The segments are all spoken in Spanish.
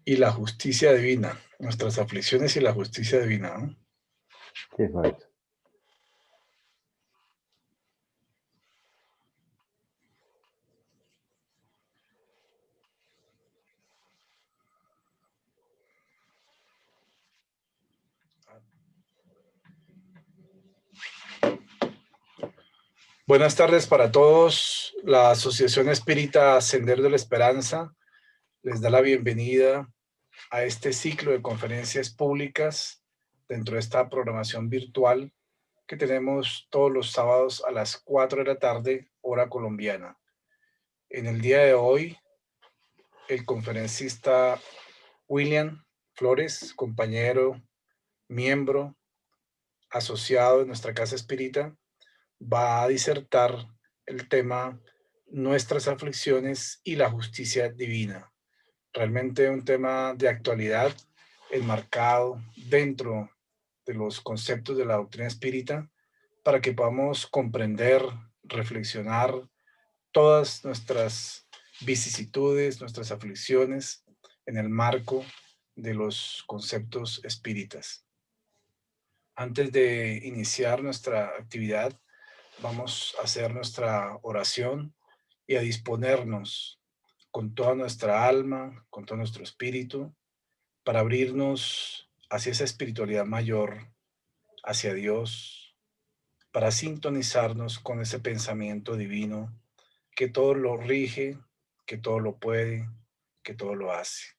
y la justicia divina, nuestras aflicciones y la justicia divina, ¿no? Sí, Fabito. Buenas tardes para todos. La Asociación Espírita Sendero de la Esperanza les da la bienvenida a este ciclo de conferencias públicas dentro de esta programación virtual que tenemos todos los sábados a las 4 de la tarde, hora colombiana. En el día de hoy, el conferencista William Flores, compañero, miembro, asociado de nuestra Casa Espírita, va a disertar el tema Nuestras aflicciones y la justicia divina. Realmente un tema de actualidad, enmarcado dentro de los conceptos de la doctrina espírita, para que podamos comprender, reflexionar todas nuestras vicisitudes, nuestras aflicciones en el marco de los conceptos espíritas. Antes de iniciar nuestra actividad, vamos a hacer nuestra oración y a disponernos con toda nuestra alma, con todo nuestro espíritu, para abrirnos hacia esa espiritualidad mayor, hacia Dios, para sintonizarnos con ese pensamiento divino que todo lo rige, que todo lo puede, que todo lo hace.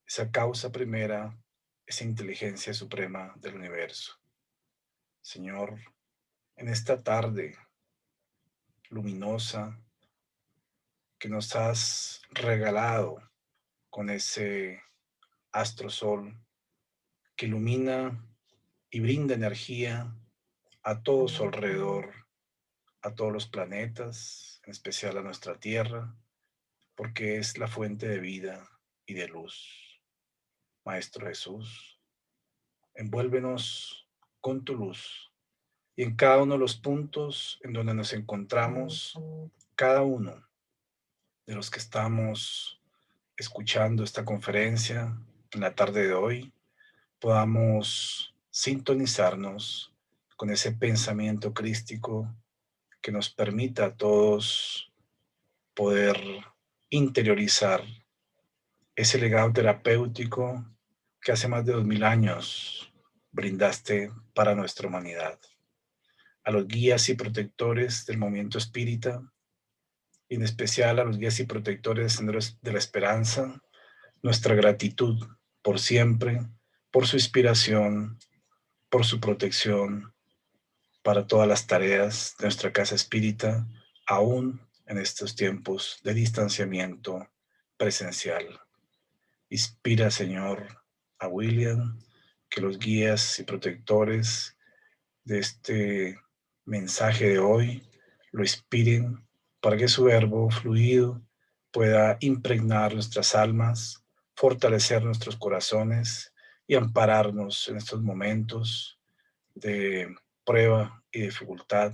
Esa causa primera, esa inteligencia suprema del universo. Señor, en esta tarde luminosa que nos has regalado con ese astro sol que ilumina y brinda energía a todo su alrededor, a todos los planetas, en especial a nuestra Tierra, porque es la fuente de vida y de luz. Maestro Jesús, envuélvenos con tu luz y en cada uno de los puntos en donde nos encontramos, cada uno de los que estamos escuchando esta conferencia en la tarde de hoy, podamos sintonizarnos con ese pensamiento crístico que nos permita a todos poder interiorizar ese legado terapéutico que hace más de 2000 años brindaste para nuestra humanidad. A los guías y protectores del movimiento espírita, y en especial a los guías y protectores de Senderos de la Esperanza, nuestra gratitud por siempre, por su inspiración, por su protección para todas las tareas de nuestra casa espírita, aún en estos tiempos de distanciamiento presencial. Inspira, Señor, a William, que los guías y protectores de este mensaje de hoy lo inspiren para que su verbo fluido pueda impregnar nuestras almas, fortalecer nuestros corazones y ampararnos en estos momentos de prueba y dificultad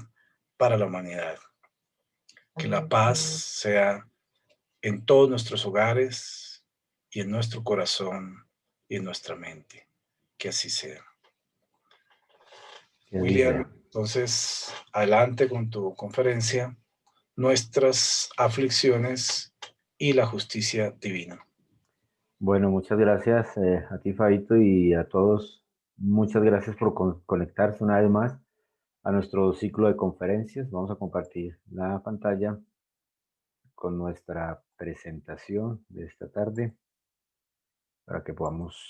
para la humanidad. Que la paz sea en todos nuestros hogares y en nuestro corazón y en nuestra mente. Que así sea. Que así William, sea. entonces, adelante con tu conferencia, Nuestras aflicciones y la justicia divina. Bueno, muchas gracias a ti, Fabito, y a todos. Muchas gracias por conectarse una vez más a nuestro ciclo de conferencias. Vamos a compartir la pantalla con nuestra presentación de esta tarde para que podamos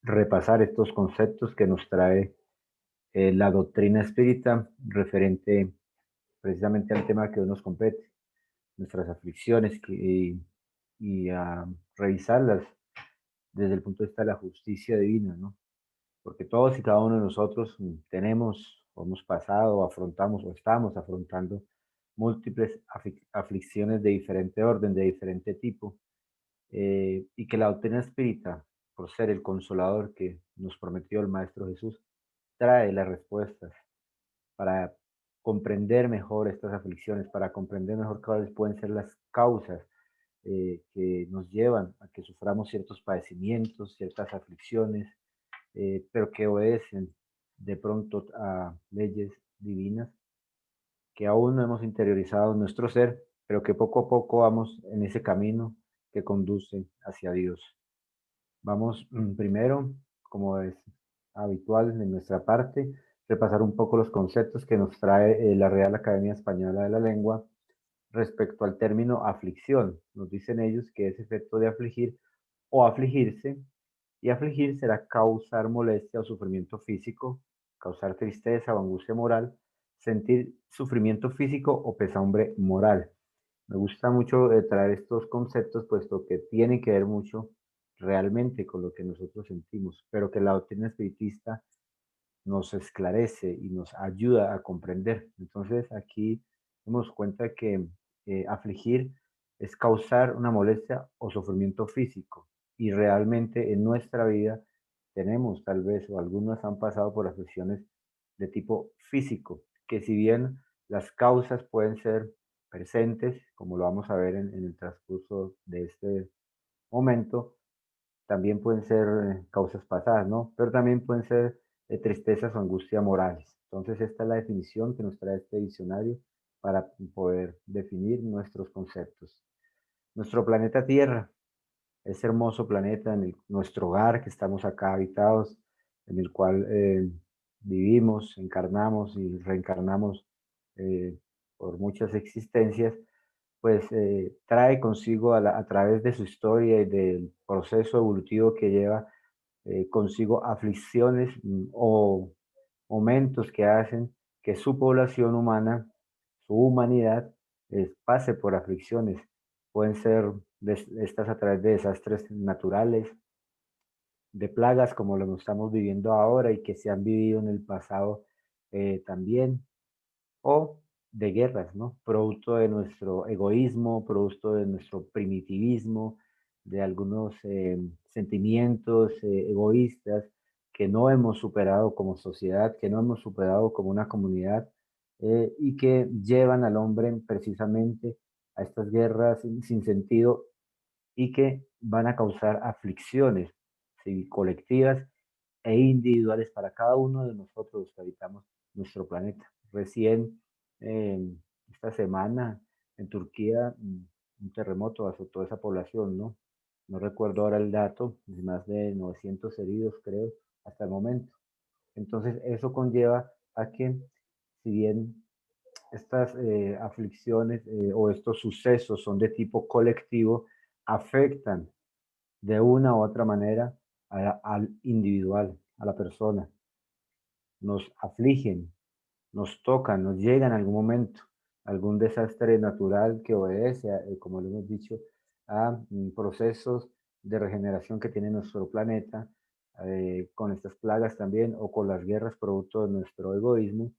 repasar estos conceptos que nos trae la doctrina espírita referente precisamente al tema que hoy nos compete, nuestras aflicciones y a revisarlas desde el punto de vista de la justicia divina, ¿no? Porque todos y cada uno de nosotros tenemos, o hemos pasado, o afrontamos, o estamos afrontando múltiples aflicciones de diferente orden, de diferente tipo, y que la doctrina espírita, por ser el consolador que nos prometió el Maestro Jesús, trae las respuestas para comprender mejor estas aflicciones, para comprender mejor cuáles pueden ser las causas que nos llevan a que suframos ciertos padecimientos, ciertas aflicciones, pero que obedecen de pronto a leyes divinas que aún no hemos interiorizado en nuestro ser, pero que poco a poco vamos en ese camino que conduce hacia Dios. Vamos primero, como es habitual en nuestra parte, repasar un poco los conceptos que nos trae la Real Academia Española de la Lengua respecto al término aflicción. Nos dicen ellos que es efecto de afligir o afligirse, y afligir será causar molestia o sufrimiento físico, causar tristeza o angustia moral, sentir sufrimiento físico o pesadumbre moral. Me gusta mucho traer estos conceptos, puesto que tienen que ver mucho realmente con lo que nosotros sentimos, pero que la doctrina espiritista nos esclarece y nos ayuda a comprender. Entonces aquí nos cuenta que afligir es causar una molestia o sufrimiento físico, y realmente en nuestra vida tenemos tal vez o algunos han pasado por aflicciones de tipo físico, que si bien las causas pueden ser presentes, como lo vamos a ver en el transcurso de este momento, también pueden ser causas pasadas, ¿no? Pero también pueden ser tristezas o angustia morales. Entonces, esta es la definición que nos trae este diccionario para poder definir nuestros conceptos. Nuestro planeta Tierra, ese hermoso planeta, nuestro hogar, que estamos acá habitados, en el cual vivimos, encarnamos y reencarnamos eh, por muchas existencias, pues trae consigo a través de su historia y del proceso evolutivo que lleva consigo aflicciones o momentos que hacen que su población humana, su humanidad, pase por aflicciones. Pueden ser estas a través de desastres naturales, de plagas como lo estamos viviendo ahora y que se han vivido en el pasado también, o de guerras, ¿no? Producto de nuestro egoísmo, producto de nuestro primitivismo, de algunos sentimientos egoístas que no hemos superado como sociedad, que no hemos superado como una comunidad, y que llevan al hombre precisamente a estas guerras sin sentido y que van a causar aflicciones, ¿sí?, colectivas e individuales para cada uno de nosotros los que habitamos nuestro planeta. Recién, esta semana, en Turquía, un terremoto azotó esa población, ¿no? No recuerdo ahora el dato, de más de 900 heridos, creo, hasta el momento. Entonces, eso conlleva a que, si bien estas aflicciones o estos sucesos son de tipo colectivo, afectan de una u otra manera al individual, a la persona. Nos afligen, nos tocan, nos llega en algún momento algún desastre natural que obedece, como lo hemos dicho, a procesos de regeneración que tiene nuestro planeta, con estas plagas también o con las guerras producto de nuestro egoísmo,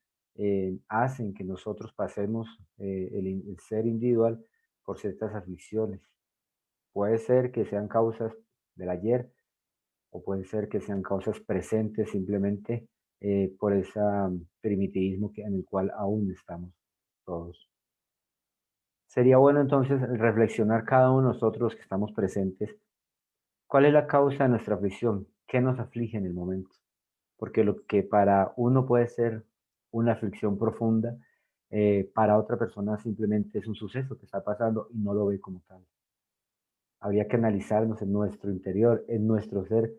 hacen que nosotros pasemos el ser individual por ciertas aflicciones. Puede ser que sean causas del ayer, o puede ser que sean causas presentes simplemente por ese primitivismo en el cual aún estamos todos. Sería bueno entonces reflexionar cada uno de nosotros que estamos presentes, ¿cuál es la causa de nuestra aflicción? ¿Qué nos aflige en el momento? Porque lo que para uno puede ser una aflicción profunda, para otra persona simplemente es un suceso que está pasando y no lo ve como tal. Habría que analizarnos en nuestro interior, en nuestro ser.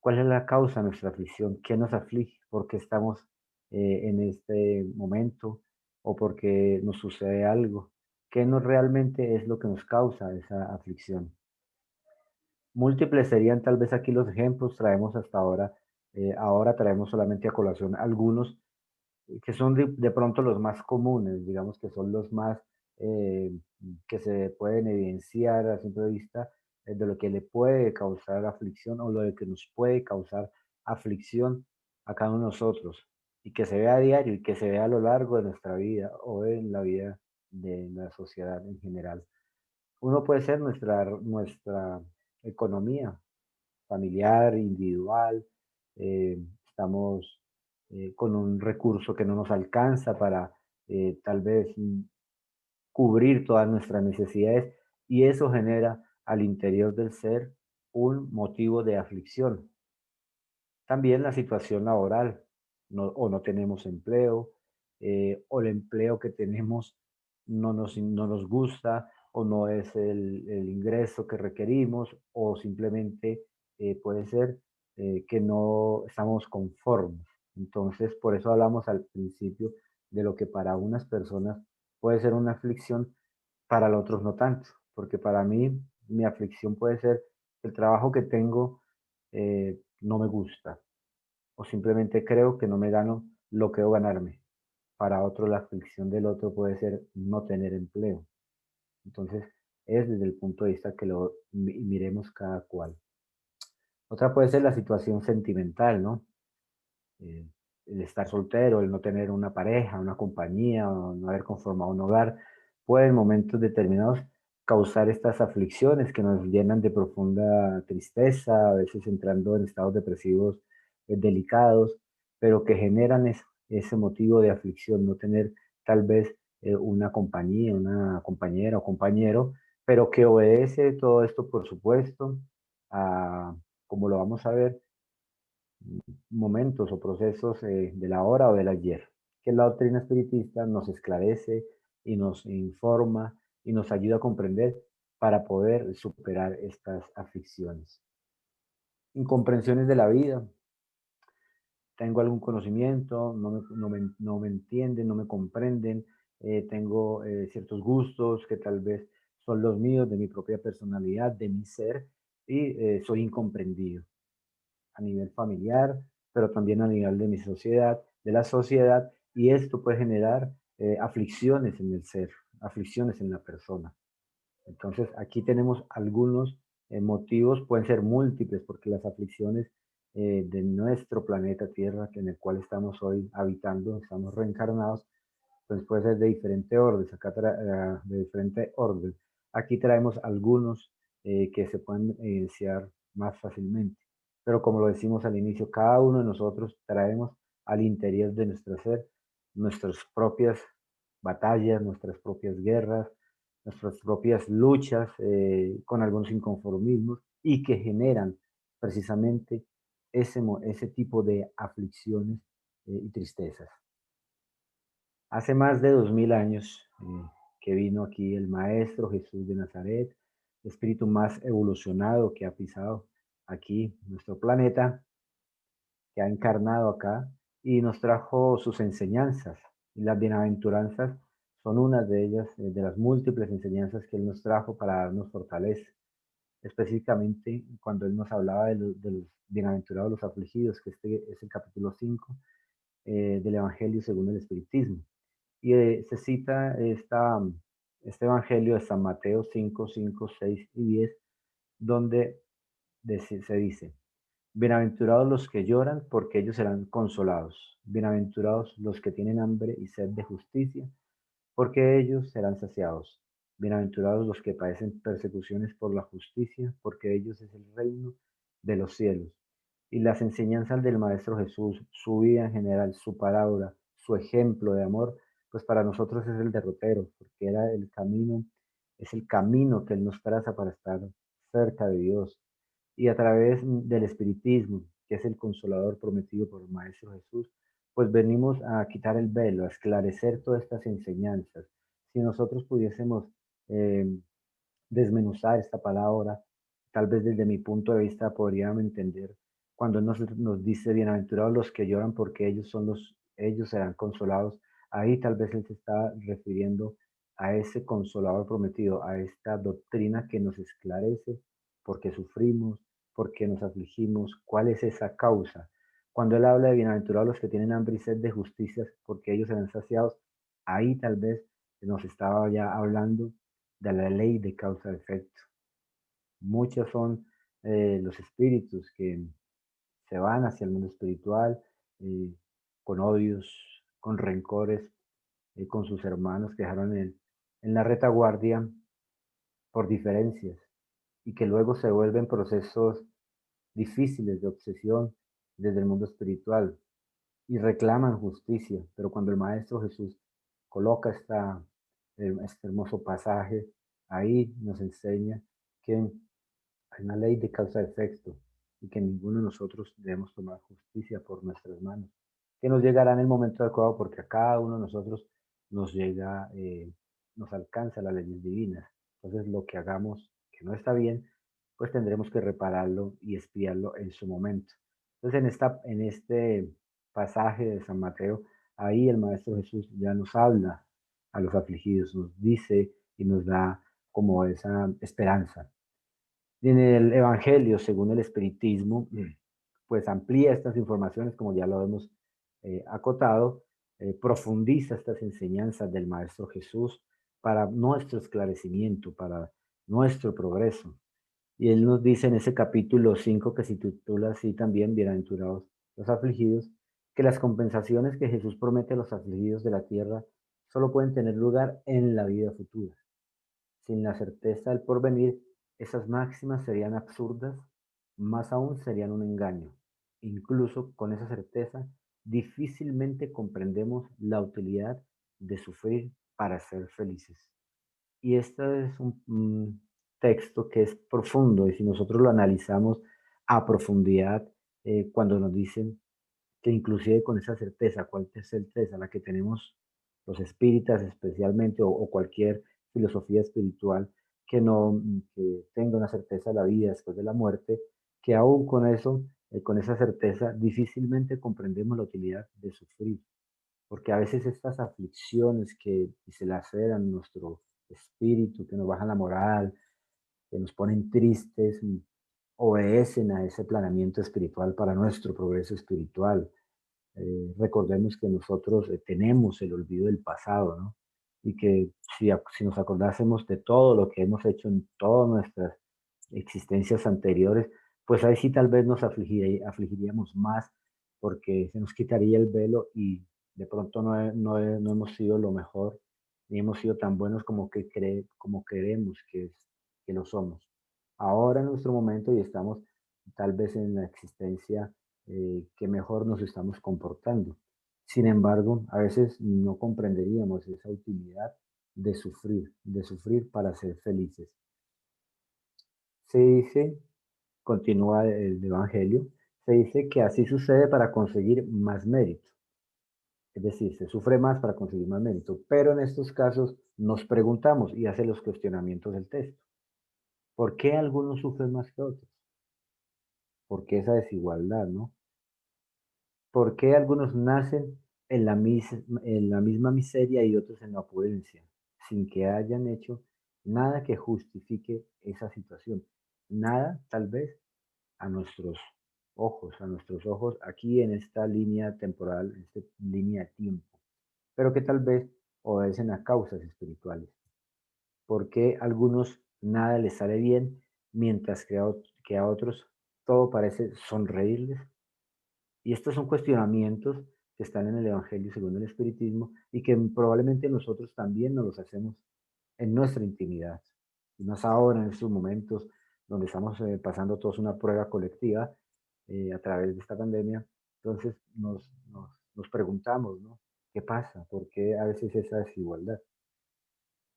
¿Cuál es la causa de nuestra aflicción? ¿Qué nos aflige? ¿Por qué estamos en este momento? ¿O porque nos sucede algo? ¿Qué nos realmente es lo que nos causa esa aflicción? Múltiples serían tal vez aquí los ejemplos, traemos hasta ahora, ahora traemos solamente a colación algunos, que son de pronto los más comunes, digamos que son los más eh, que se pueden evidenciar a simple vista, de lo que le puede causar aflicción o lo que nos puede causar aflicción a cada uno de nosotros, y que se vea a diario y que se vea a lo largo de nuestra vida o en la vida de la sociedad en general. Uno puede ser nuestra economía familiar, individual, estamos con un recurso que no nos alcanza para tal vez cubrir todas nuestras necesidades y eso genera al interior del ser un motivo de aflicción. También la situación laboral, o no tenemos empleo, o el empleo que tenemos no nos gusta, o no es el ingreso que requerimos, o simplemente puede ser que no estamos conformes. Entonces, por eso hablamos al principio de lo que para unas personas puede ser una aflicción, para los otros no tanto, porque para mí mi aflicción puede ser el trabajo que tengo no me gusta, o simplemente creo que no me gano lo que debo ganarme. Para otro, la aflicción del otro puede ser no tener empleo. Entonces, es desde el punto de vista que lo miremos cada cual. Otra puede ser la situación sentimental, ¿no? Eh, el estar soltero, el no tener una pareja, una compañía, o no haber conformado un hogar, puede en momentos determinados causar estas aflicciones que nos llenan de profunda tristeza, a veces entrando en estados depresivos delicados, pero que generan ese motivo de aflicción, no tener tal vez una compañía, una compañera o compañero, pero que obedece todo esto, por supuesto, a, como lo vamos a ver, momentos o procesos de la hora o del ayer, que la doctrina espiritista nos esclarece y nos informa y nos ayuda a comprender para poder superar estas aflicciones. Incomprensiones de la vida. Tengo algún conocimiento, no me entienden, no me comprenden, tengo ciertos gustos que tal vez son los míos, de mi propia personalidad, de mi ser, y soy incomprendido a nivel familiar, pero también a nivel de mi sociedad, de la sociedad, y esto puede generar aflicciones en el ser, aflicciones en la persona. Entonces, aquí tenemos algunos motivos, pueden ser múltiples, porque las aflicciones de nuestro planeta Tierra, en el cual estamos hoy habitando, estamos reencarnados, pues puede ser de diferente orden, de diferente orden. Aquí traemos algunos que se pueden evidenciar más fácilmente. Pero como lo decimos al inicio, cada uno de nosotros traemos al interior de nuestro ser nuestras propias batallas, nuestras propias guerras, nuestras propias luchas con algunos inconformismos y que generan precisamente ese tipo de aflicciones y tristezas. Hace más de 2000 años que vino aquí el Maestro Jesús de Nazaret, espíritu más evolucionado que ha pisado aquí nuestro planeta, que ha encarnado acá y nos trajo sus enseñanzas. Y las bienaventuranzas son una de ellas, de las múltiples enseñanzas que Él nos trajo para darnos fortaleza. Específicamente cuando Él nos hablaba de los bienaventurados los afligidos, que este es el capítulo 5 del Evangelio según el Espiritismo. Y se cita este Evangelio de San Mateo 5, 5, 6 y 10, donde se dice, bienaventurados los que lloran, porque ellos serán consolados. Bienaventurados los que tienen hambre y sed de justicia, porque ellos serán saciados. Bienaventurados los que padecen persecuciones por la justicia, porque ellos es el reino de los cielos. Y las enseñanzas del Maestro Jesús, su vida en general, su palabra, su ejemplo de amor, pues para nosotros es el derrotero, porque era el camino, es el camino que Él nos traza para estar cerca de Dios. Y a través del Espiritismo, que es el consolador prometido por el Maestro Jesús, pues venimos a quitar el velo, a esclarecer todas estas enseñanzas. Si nosotros pudiésemos eh, desmenuzar esta palabra, tal vez desde mi punto de vista podríamos entender cuando nos dice bienaventurados los que lloran porque ellos serán consolados. Ahí tal vez él se está refiriendo a ese consolador prometido, a esta doctrina que nos esclarece por qué sufrimos, por qué nos afligimos, cuál es esa causa. Cuando él habla de bienaventurados los que tienen hambre y sed de justicia porque ellos serán saciados, ahí tal vez nos estaba ya hablando de la ley de causa-efecto. Muchos son los espíritus que se van hacia el mundo espiritual eh, con odios, con rencores, con sus hermanos que dejaron en la retaguardia por diferencias y que luego se vuelven procesos difíciles de obsesión desde el mundo espiritual y reclaman justicia. Pero cuando el Maestro Jesús coloca este hermoso pasaje Ahí nos enseña que hay una ley de causa-efecto y que ninguno de nosotros debemos tomar justicia por nuestras manos, que nos llegará en el momento adecuado porque a cada uno de nosotros nos llega, nos alcanza las leyes divinas. Entonces lo que hagamos que no está bien, pues tendremos que repararlo y expiarlo en su momento. Entonces en este pasaje de San Mateo, ahí el Maestro Jesús ya nos habla a los afligidos, nos dice y nos da como esa esperanza. Y en el Evangelio, según el Espiritismo, pues amplía estas informaciones, como ya lo hemos acotado, profundiza estas enseñanzas del Maestro Jesús para nuestro esclarecimiento, para nuestro progreso. Y él nos dice en ese capítulo 5 que se titula así también, Bienaventurados los afligidos, que las compensaciones que Jesús promete a los afligidos de la tierra solo pueden tener lugar en la vida futura. Sin la certeza del porvenir, esas máximas serían absurdas, más aún serían un engaño. Incluso con esa certeza, difícilmente comprendemos la utilidad de sufrir para ser felices. Y este es un texto que es profundo y si nosotros lo analizamos a profundidad, cuando nos dicen que inclusive con esa certeza, ¿cuál es certeza? La que tenemos los espíritas especialmente o cualquier filosofía espiritual que no que tenga una certeza de la vida después de la muerte, que aún con eso, con esa certeza, difícilmente comprendemos la utilidad de sufrir, porque a veces estas aflicciones que se laceran nuestro espíritu, que nos bajan la moral, que nos ponen tristes, obedecen a ese planeamiento espiritual para nuestro progreso espiritual. Recordemos que nosotros tenemos el olvido del pasado, ¿no? Y que si nos acordásemos de todo lo que hemos hecho en todas nuestras existencias anteriores, pues ahí sí tal vez nos afligiríamos más porque se nos quitaría el velo y de pronto no hemos sido lo mejor, ni hemos sido tan buenos como creemos que lo somos. Ahora en nuestro momento y estamos tal vez en la existencia que mejor nos estamos comportando. Sin embargo, a veces no comprenderíamos esa utilidad de sufrir para ser felices. Se dice, continúa el Evangelio, se dice que así sucede para conseguir más mérito. Es decir, se sufre más para conseguir más mérito. Pero en estos casos nos preguntamos y hace los cuestionamientos del texto. ¿Por qué algunos sufren más que otros? ¿Por qué esa desigualdad, no? ¿Por qué algunos nacen en la misma miseria y otros en la opulencia, sin que hayan hecho nada que justifique esa situación? Nada, tal vez, a nuestros ojos aquí en esta línea temporal, en esta línea de tiempo, pero que tal vez obedecen a causas espirituales. ¿Por qué a algunos nada les sale bien, mientras que a otros todo parece sonreírles? Y estos son cuestionamientos que están en el Evangelio según el Espiritismo y que probablemente nosotros también nos los hacemos en nuestra intimidad. Y más ahora en estos momentos donde estamos pasando todos una prueba colectiva a través de esta pandemia, entonces nos preguntamos, ¿no? ¿Qué pasa? ¿Por qué a veces esa desigualdad?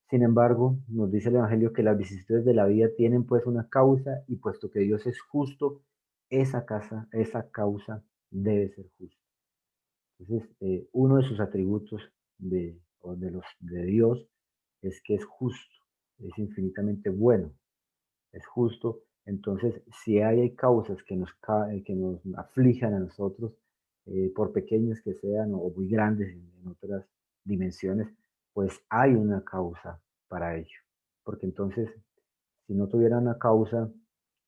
Sin embargo, nos dice el Evangelio que las vicisitudes de la vida tienen pues una causa y puesto que Dios es justo, esa causa debe ser justa. Entonces, uno de sus atributos de Dios es que es justo, es infinitamente bueno, es justo. Entonces, si hay causas que nos aflijan a nosotros, por pequeñas que sean o muy grandes en otras dimensiones, pues hay una causa para ello. Porque entonces, si no tuviera una causa,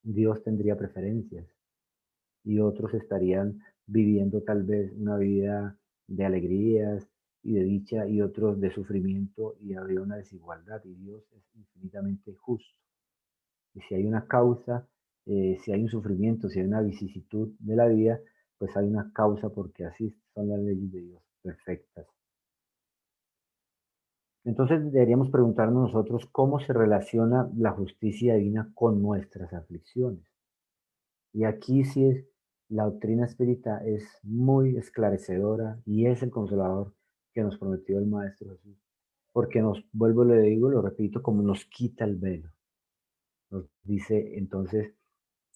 Dios tendría preferencias y otros estarían viviendo tal vez una vida de alegrías y de dicha y otros de sufrimiento y habría una desigualdad y Dios es infinitamente justo. Y si hay una causa, si hay un sufrimiento, si hay una vicisitud de la vida, pues hay una causa porque así son las leyes de Dios, perfectas. Entonces deberíamos preguntarnos nosotros cómo se relaciona la justicia divina con nuestras aflicciones. Y aquí sí es, la doctrina espírita es muy esclarecedora y es el consolador que nos prometió el Maestro Jesús. porque nos, vuelvo, le digo, lo repito, como nos quita el velo. Nos dice entonces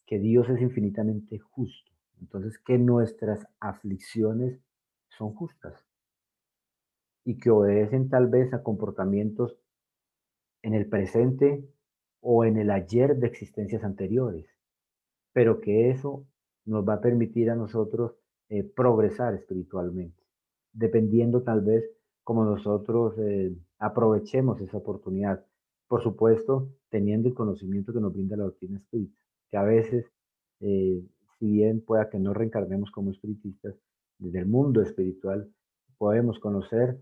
que Dios es infinitamente justo. Entonces, que nuestras aflicciones son justas y que obedecen tal vez a comportamientos en el presente o en el ayer de existencias anteriores, pero que eso nos va a permitir a nosotros progresar espiritualmente, dependiendo tal vez como nosotros aprovechemos esa oportunidad. Por supuesto, teniendo el conocimiento que nos brinda la doctrina espírita, que a veces, eh, si bien pueda que no reencarnemos como espiritistas, desde el mundo espiritual podemos conocer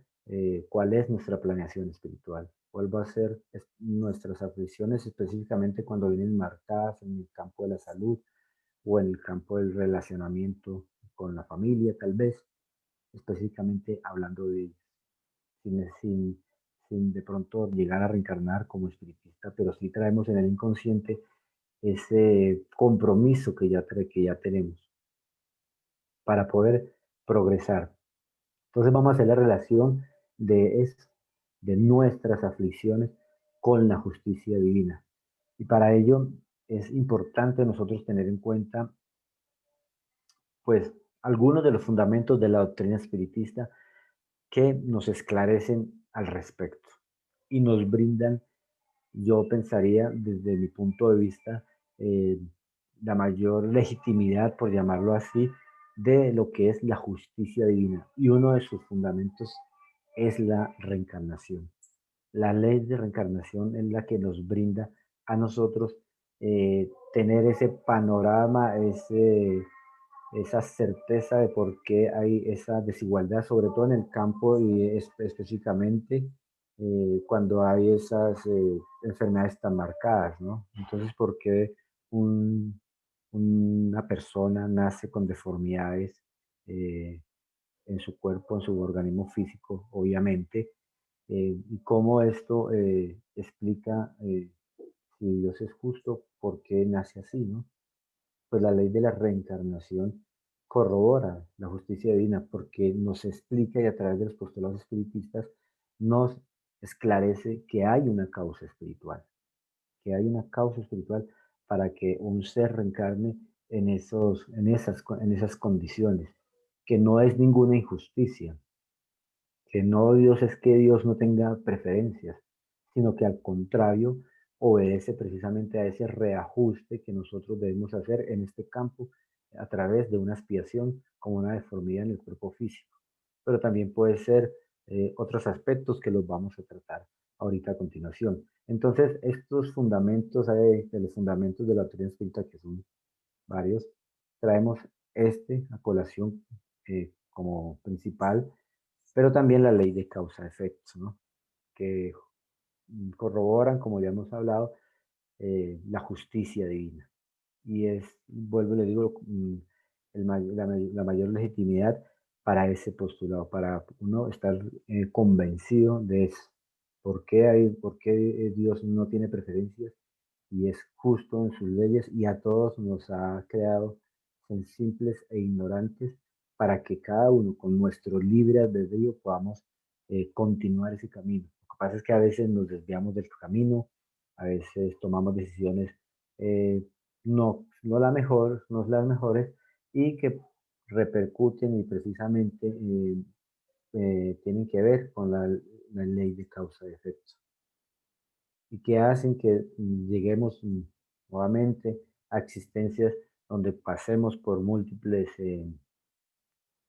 cuál es nuestra planeación espiritual, cuál va a ser nuestras aflicciones específicamente cuando vienen marcadas en el campo de la salud o en el campo del relacionamiento con la familia, tal vez, específicamente hablando de ellos, sin, sin de pronto llegar a reencarnar como espiritista, pero sí traemos en el inconsciente ese compromiso que ya tenemos para poder progresar. Entonces vamos a hacer la relación de, de nuestras aflicciones con la justicia divina. Y para ello es importante nosotros tener en cuenta, pues, algunos de los fundamentos de la doctrina espiritista que nos esclarecen al respecto y nos brindan, yo pensaría, desde mi punto de vista, eh, la mayor legitimidad, por llamarlo así, de lo que es la justicia divina. Y uno de sus fundamentos es la reencarnación. La ley de reencarnación es la que nos brinda a nosotros tener ese panorama, esa certeza de por qué hay esa desigualdad, sobre todo en el campo y específicamente cuando hay esas enfermedades tan marcadas, ¿no? Entonces, ¿por qué un- una persona nace con deformidades eh, en su cuerpo, en su organismo físico, obviamente? Y cómo esto explica si Dios es justo, por qué nace así, ¿no? Pues la ley de la reencarnación corrobora la justicia divina porque nos explica y a través de los postulados espiritistas nos esclarece que hay una causa espiritual, que hay una causa espiritual para que un ser reencarne en esas condiciones, que no es ninguna injusticia, que no Dios es que Dios no tenga preferencias, sino que al contrario obedece precisamente a ese reajuste que nosotros debemos hacer en este campo a través de una expiación como una deformidad en el cuerpo físico. Pero también puede ser otros aspectos que los vamos a tratar ahorita a continuación. Entonces, estos fundamentos de los fundamentos de la doctrina espírita, que son varios, traemos este a colación como principal, pero también la ley de causa-efecto, ¿no? Que corroboran, como ya hemos hablado, la justicia divina. Y es, vuelvo y le digo, la mayor legitimidad para ese postulado, para uno estar convencido de eso. Por qué Dios no tiene preferencias y es justo en sus leyes y a todos nos ha creado son simples e ignorantes para que cada uno con nuestro libre albedrío podamos continuar ese camino? Lo que pasa es que a veces nos desviamos del camino, a veces tomamos decisiones eh, no la mejor, no las mejores y que repercuten y precisamente tienen que ver con la ley de causa y efecto y que hacen que lleguemos nuevamente a existencias donde pasemos por múltiples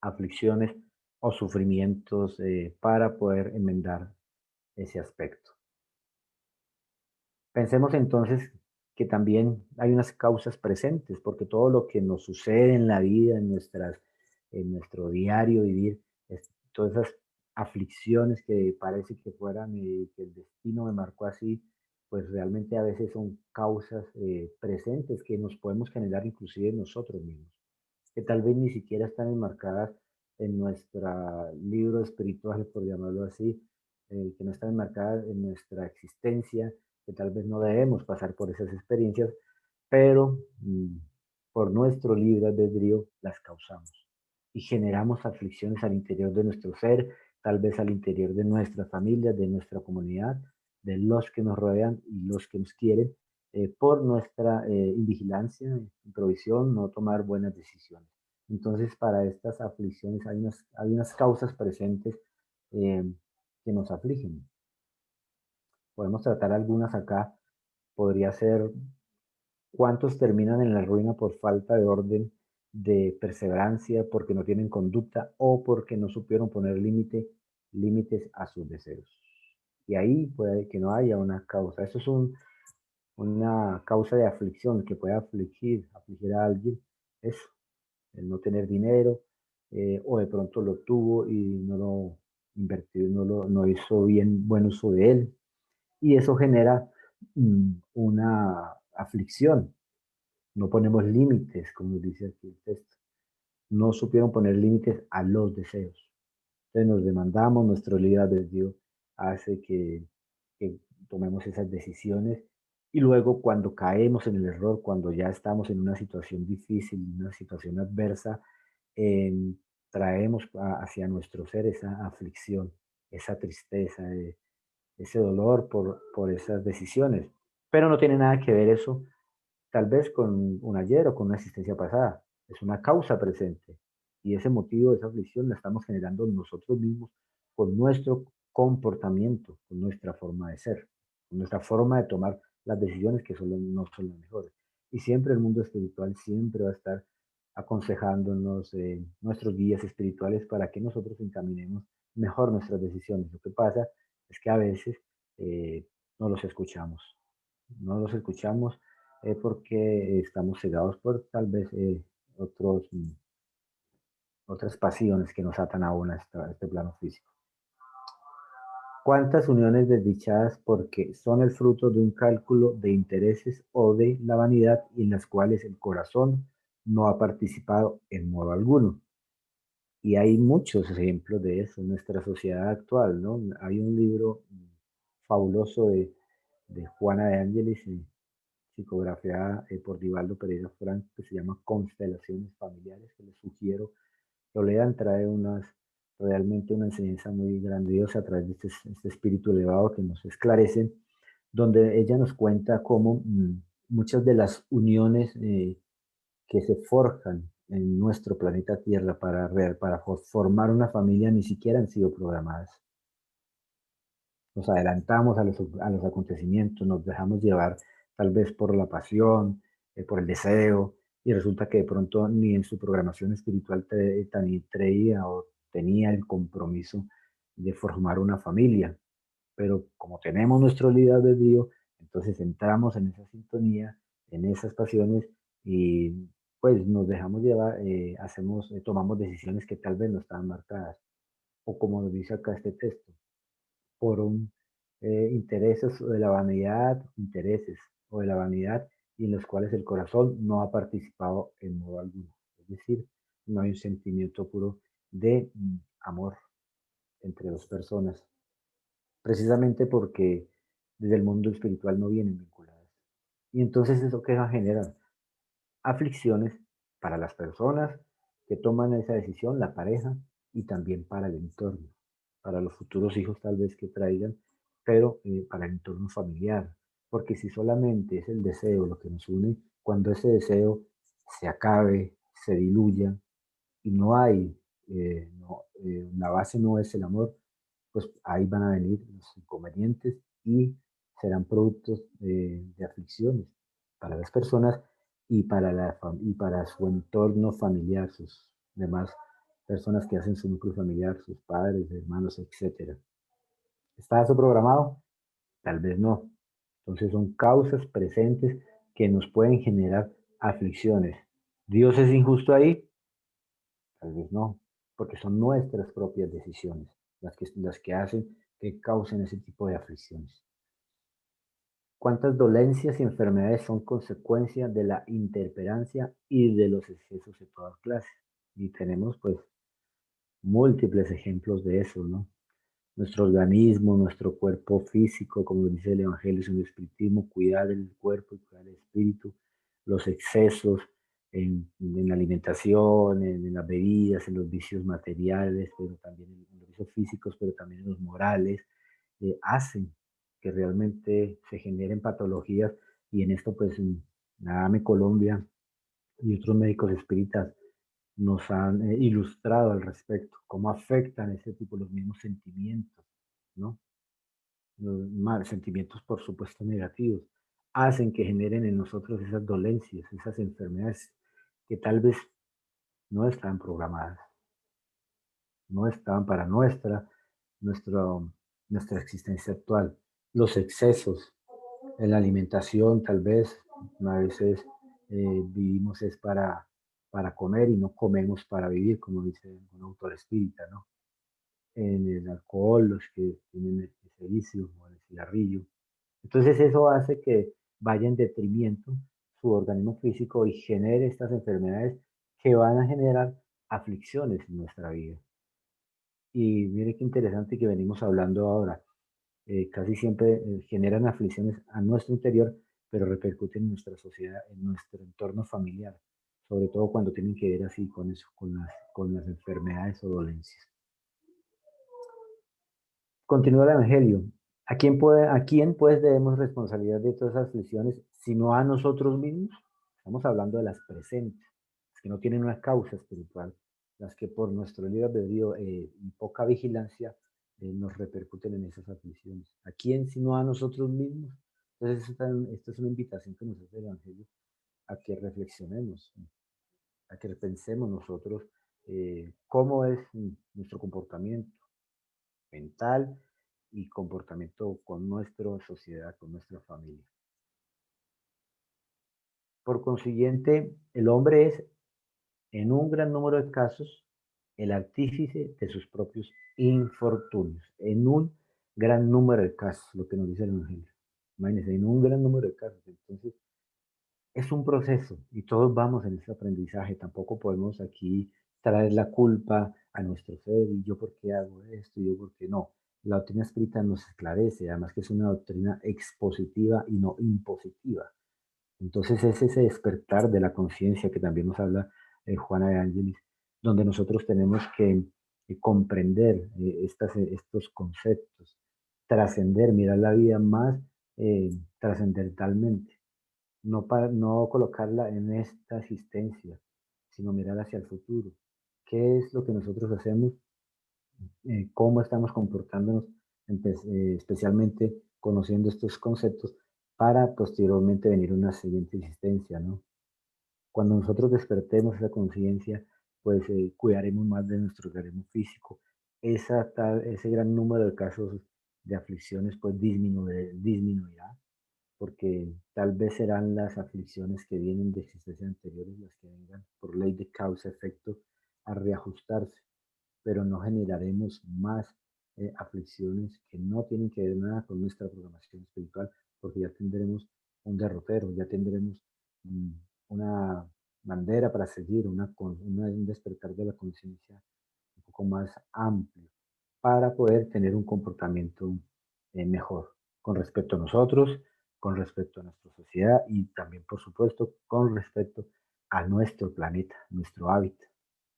aflicciones o sufrimientos para poder enmendar ese aspecto. Pensemos entonces que también hay unas causas presentes, porque todo lo que nos sucede en la vida, en nuestro diario vivir, todas esas aflicciones que parece que fueran, que el destino me marcó así, pues realmente a veces son causas presentes que nos podemos generar inclusive nosotros mismos, que tal vez ni siquiera están enmarcadas en nuestro libro espiritual, por llamarlo así, que no están enmarcadas en nuestra existencia, que tal vez no debemos pasar por esas experiencias, pero por nuestro libre albedrío las causamos y generamos aflicciones al interior de nuestro ser tal vez al interior de nuestra familia, de nuestra comunidad, de los que nos rodean y los que nos quieren, por nuestra invigilancia, improvisión, no tomar buenas decisiones. Entonces, para estas aflicciones hay unas causas presentes eh, que nos afligen. Podemos tratar algunas acá. Podría ser cuántos terminan en la ruina por falta de orden, de perseverancia, porque no tienen conducta o porque no supieron poner límites a sus deseos. Y ahí puede que no haya una causa. Eso es una causa de aflicción que puede afligir a alguien. Eso, el no tener dinero, o de pronto lo tuvo y no lo invirtió, no hizo bien buen uso de él. Y eso genera una aflicción. No ponemos límites, como dice aquí el texto. No supieron poner límites a los deseos. Entonces nos demandamos, nuestro libre albedrío hace que tomemos esas decisiones y luego cuando caemos en el error, cuando ya estamos en una situación difícil, una situación adversa, em, traemos hacia nuestro ser esa aflicción, esa tristeza, ese dolor por esas decisiones. Pero no tiene nada que ver eso tal vez con un ayer o con una existencia pasada. Es una causa presente. Y ese motivo, esa aflicción la estamos generando nosotros mismos con nuestro comportamiento, con nuestra forma de ser, con nuestra forma de tomar las decisiones que solo no son las mejores. Y siempre el mundo espiritual siempre va a estar aconsejándonos nuestros guías espirituales para que nosotros encaminemos mejor nuestras decisiones. Lo que pasa es que a veces eh, no los escuchamos. No los escuchamos porque estamos cegados por tal vez otras pasiones que nos atan aún a este plano físico. ¿Cuántas uniones desdichadas porque son el fruto de un cálculo de intereses o de la vanidad y en las cuales el corazón no ha participado en modo alguno? Y hay muchos ejemplos de eso en nuestra sociedad actual, ¿no? Hay un libro fabuloso de Juana de Ángeles, psicografiada por Divaldo Pereira Frank, que se llama Constelaciones Familiares, que les sugiero lo lean, trae realmente una enseñanza muy grandiosa a través de este espíritu elevado que nos esclarece, donde ella nos cuenta cómo muchas de las uniones que se forjan en nuestro planeta Tierra para formar una familia ni siquiera han sido programadas. Nos adelantamos a los acontecimientos, nos dejamos llevar tal vez por la pasión, por el deseo, y resulta que de pronto ni en su programación espiritual traía o tenía el compromiso de formar una familia. Pero como tenemos nuestro libre albedrío, entonces entramos en esa sintonía, en esas pasiones y pues nos dejamos llevar, tomamos decisiones que tal vez no estaban marcadas. O como nos dice acá este texto, por un intereses o de la vanidad, intereses o de la vanidad y en los cuales el corazón no ha participado en modo alguno. Es decir, no hay un sentimiento puro de amor entre dos personas, precisamente porque desde el mundo espiritual no vienen vinculadas. Y entonces eso que va a generar aflicciones para las personas que toman esa decisión, la pareja, y también para el entorno, para los futuros hijos tal vez que traigan, pero para el entorno familiar. Porque si solamente es el deseo lo que nos une, cuando ese deseo se acabe, se diluya y no hay, la base no es el amor, pues ahí van a venir los inconvenientes y serán productos de aflicciones para las personas y para su entorno familiar, sus demás personas que hacen su núcleo familiar, sus padres, hermanos, etcétera. ¿Está eso programado? Tal vez no. Entonces son causas presentes que nos pueden generar aflicciones. ¿Dios es injusto ahí? Tal vez no, porque son nuestras propias decisiones las que hacen que causen ese tipo de aflicciones. ¿Cuántas dolencias y enfermedades son consecuencia de la intemperancia y de los excesos de toda clase? Y tenemos pues múltiples ejemplos de eso, ¿no? Nuestro organismo, nuestro cuerpo físico, como dice el Evangelio, es un espiritismo, cuidar el cuerpo y cuidar el espíritu, los excesos, en la alimentación, en las bebidas, en los vicios materiales, pero también en los vicios físicos, pero también en los morales, hacen que realmente se generen patologías y en esto pues la AME Colombia y otros médicos espíritas nos han ilustrado al respecto, cómo afectan ese tipo, los mismos sentimientos, ¿no? Los malos sentimientos, por supuesto, negativos, hacen que generen en nosotros esas dolencias, esas enfermedades que tal vez no estaban programadas, no estaban para nuestro, nuestra existencia actual. Los excesos en la alimentación, tal vez, a veces vivimos es para comer y no comemos para vivir, como dice un autor espírita, ¿no? En el alcohol, los que tienen ese vicio, o el cigarrillo. Entonces eso hace que vaya en detrimento su organismo físico y genere estas enfermedades que van a generar aflicciones en nuestra vida. Y mire qué interesante que venimos hablando ahora. Casi siempre generan aflicciones a nuestro interior, pero repercuten en nuestra sociedad, en nuestro entorno familiar, sobre todo cuando tienen que ver así con eso, con las enfermedades o dolencias. Continúa el Evangelio. A quién pues debemos responsabilidad de todas esas aflicciones, sino a nosotros mismos? Estamos hablando de las presentes, las que no tienen una causa espiritual, las que por nuestro libre albedrío y poca vigilancia nos repercuten en esas aflicciones. ¿A quién sino a nosotros mismos? Entonces, esta es una invitación que nos hace el Evangelio a que reflexionemos, a que pensemos nosotros cómo es nuestro comportamiento mental y comportamiento con nuestra sociedad, con nuestra familia. Por consiguiente, el hombre es, en un gran número de casos, el artífice de sus propios infortunios. En un gran número de casos, lo que nos dice el Evangelio. Imagínense, en un gran número de casos. Entonces, es un proceso y todos vamos en ese aprendizaje. Tampoco podemos aquí traer la culpa a nuestro ser y yo por qué hago esto y yo por qué no. La doctrina espírita nos esclarece, además que es una doctrina expositiva y no impositiva. Entonces es ese despertar de la conciencia que también nos habla Juana de Ángelis, donde nosotros tenemos que comprender estos conceptos, trascender, mirar la vida más trascendentalmente, no colocarla en esta existencia, sino mirar hacia el futuro. ¿Qué es lo que nosotros hacemos? ¿Cómo estamos comportándonos? Especialmente conociendo estos conceptos para posteriormente venir una siguiente existencia, ¿no? Cuando nosotros despertemos esa conciencia, pues cuidaremos más de nuestro organismo físico. Ese gran número de casos de aflicciones pues disminuirá porque tal vez serán las aflicciones que vienen de existencias anteriores las que vengan por ley de causa-efecto a reajustarse, pero no generaremos más aflicciones que no tienen que ver nada con nuestra programación espiritual, porque ya tendremos un derrotero, ya tendremos mm, una bandera para seguir, un despertar de la conciencia un poco más amplio para poder tener un comportamiento mejor con respecto a nosotros, con respecto a nuestra sociedad y también, por supuesto, con respecto a nuestro planeta, nuestro hábitat.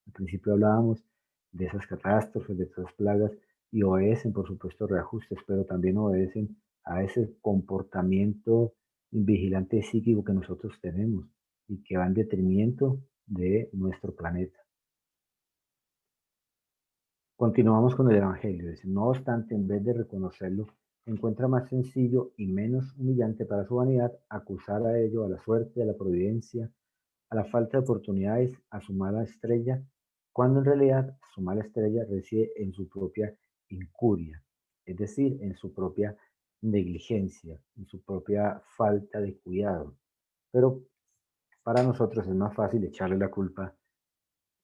Al principio hablábamos de esas catástrofes, de esas plagas y obedecen, por supuesto, reajustes, pero también obedecen a ese comportamiento vigilante psíquico que nosotros tenemos y que va en detrimento de nuestro planeta. Continuamos con el Evangelio. Dice, no obstante, en vez de reconocerlo, encuentra más sencillo y menos humillante para su vanidad acusar a ello, a la suerte, a la providencia, a la falta de oportunidades, a su mala estrella, cuando en realidad su mala estrella reside en su propia incuria, es decir, en su propia negligencia, en su propia falta de cuidado. Pero para nosotros es más fácil echarle la culpa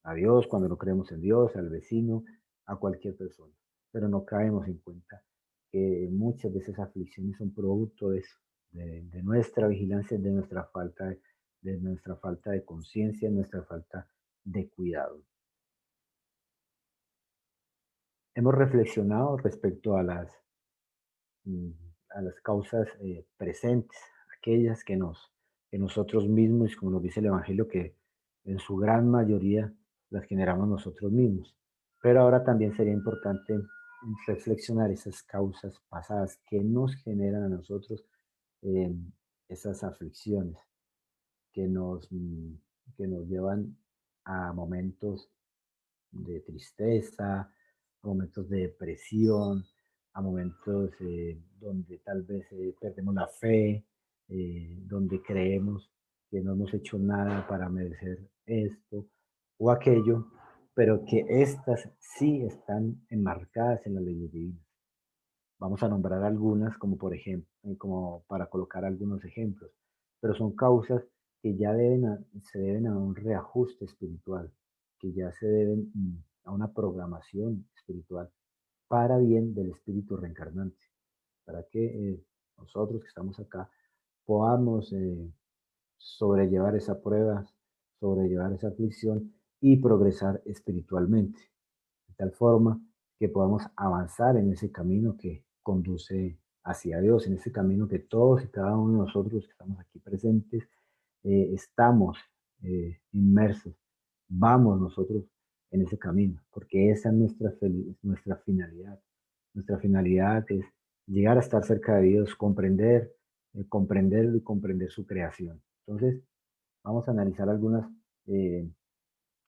a Dios cuando no creemos en Dios, al vecino, a cualquier persona. Pero no caemos en cuenta que muchas de esas aflicciones son producto de eso, de nuestra vigilancia, de nuestra falta de conciencia, nuestra falta de cuidado. Hemos reflexionado respecto mm, a las causas presentes, aquellas que nosotros mismos, como nos dice el Evangelio, que en su gran mayoría las generamos nosotros mismos. Pero ahora también sería importante reflexionar esas causas pasadas que nos generan a nosotros eh, esas aflicciones que que nos llevan a momentos de tristeza, a momentos de depresión, a momentos donde tal vez perdemos la fe, donde creemos que no hemos hecho nada para merecer esto o aquello, pero que estas sí están enmarcadas en las leyes divinas. Vamos a nombrar algunas, como por ejemplo, como para colocar algunos ejemplos, pero son causas que ya se deben a un reajuste espiritual, que ya se deben a una programación espiritual para bien del espíritu reencarnante, para que nosotros que estamos acá podamos sobrellevar esa prueba, sobrellevar esa aflicción y progresar espiritualmente de tal forma que podamos avanzar en ese camino que conduce hacia Dios, en ese camino que todos y cada uno de nosotros que estamos aquí presentes estamos inmersos. Vamos nosotros en ese camino, porque esa es nuestra finalidad. Nuestra finalidad es llegar a estar cerca de Dios, comprenderlo y comprender su creación. Entonces, vamos a analizar algunas eh,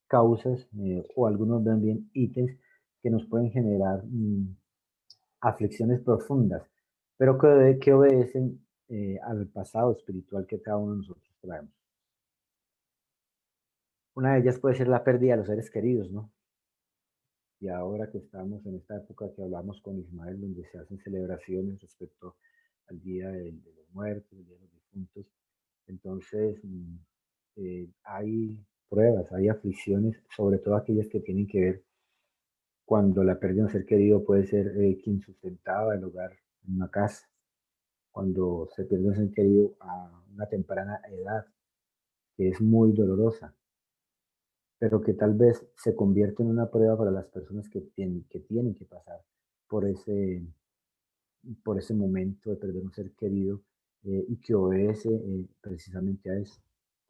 causas o algunos también ítems que nos pueden generar aflicciones profundas, pero que obedecen al pasado espiritual que cada uno de nosotros traemos. Una de ellas puede ser la pérdida de los seres queridos, ¿no? Y ahora que estamos en esta época que hablamos con Ismael, donde se hacen celebraciones respecto al Día de los Muertos, el Día de los Difuntos, entonces hay pruebas, hay aflicciones, sobre todo aquellas que tienen que ver cuando la pérdida de un ser querido puede ser quien sustentaba el hogar en una casa, cuando se pierde un ser querido a una temprana edad, que es muy dolorosa, pero que tal vez se convierte en una prueba para las personas que tienen que pasar por por ese momento de perder un ser querido y que obedece precisamente a eso.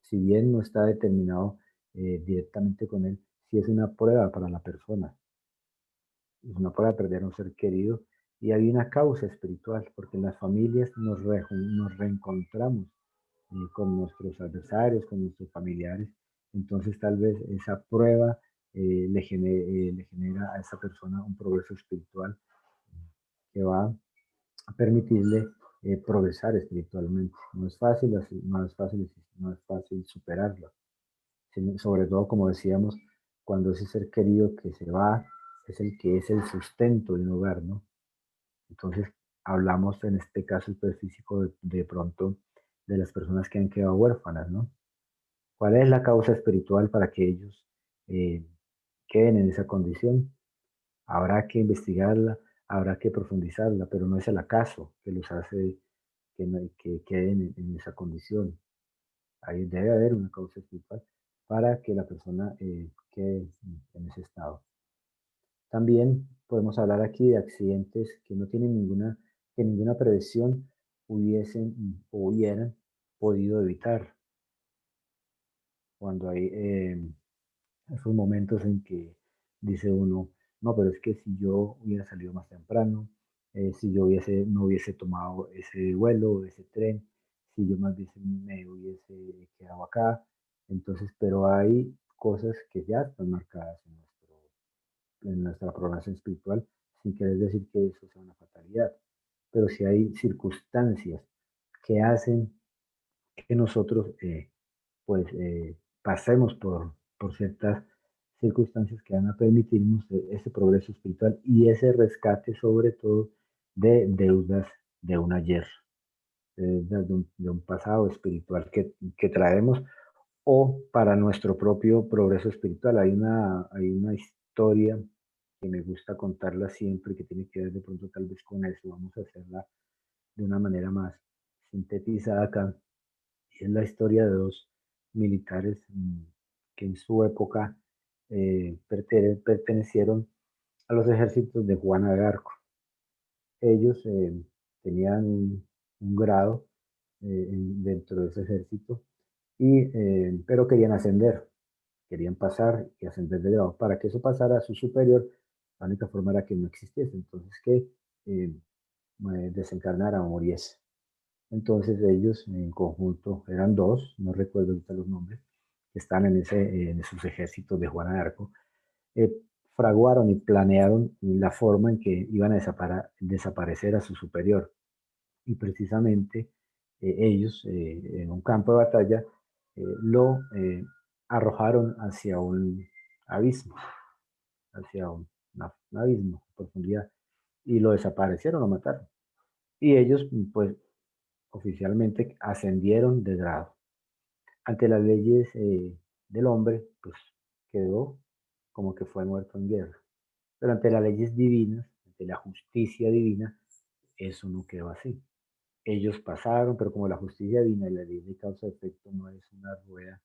Si bien no está determinado directamente con él, sí es una prueba para la persona, es una prueba de perder a un ser querido y hay una causa espiritual, porque en las familias nos reencontramos con nuestros adversarios, con nuestros familiares. Entonces tal vez esa prueba le genera a esa persona un progreso espiritual que va a permitirle progresar espiritualmente. No es fácil, no es fácil superarlo. Sobre todo, como decíamos, cuando ese ser querido que se va es el que es el sustento de un hogar, ¿no? Entonces, hablamos en este caso específico de pronto de las personas que han quedado huérfanas, ¿no? ¿Cuál es la causa espiritual para que ellos eh, queden en esa condición? Habrá que investigarla, habrá que profundizarla, pero no es el acaso que los hace que queden en esa condición. Ahí debe haber una causa espiritual para que la persona quede en ese estado. También podemos hablar aquí de accidentes que no tienen que ninguna prevención hubiesen o hubieran podido evitar. Cuando hay esos momentos en que dice uno, no, pero es que si yo hubiera salido más temprano, si yo no hubiese tomado ese vuelo, ese tren, si yo más bien me hubiese quedado acá. Entonces, pero hay cosas que ya están marcadas en nuestra programación espiritual, sin querer decir que eso sea una fatalidad. Pero si hay circunstancias que hacen que nosotros pasemos por ciertas circunstancias que van a permitirnos ese progreso espiritual y ese rescate sobre todo de deudas de un ayer, de deudas de un pasado espiritual que traemos o para nuestro propio progreso espiritual. Hay una historia que me gusta contarla siempre que tiene que ver de pronto tal vez con eso. Vamos a hacerla de una manera más sintetizada acá. Y es la historia de dos militares que en su época pertenecieron a los ejércitos de Juana de Arco. Ellos tenían un grado dentro de ese ejército, pero querían ascender. querían pasar y ascender de grado. Para que eso pasara a su superior, la única forma era que no existiese, entonces que eh, desencarnara o muriese. Entonces ellos en conjunto, eran dos, no recuerdo ahorita los nombres, que están en esos ejércitos de Juana de Arco, eh, fraguaron y planearon la forma en que iban a desaparecer a su superior. Y precisamente ellos, en un campo de batalla, lo arrojaron hacia un abismo, hacia un abismo, profundidad, y lo desaparecieron, lo mataron. Y ellos, pues, oficialmente ascendieron de grado. Ante las leyes del hombre, pues quedó como que fue muerto en guerra. Pero ante las leyes divinas, ante la justicia divina, eso no quedó así. Ellos pasaron, pero como la justicia divina y la ley de causa-efecto no es una rueda,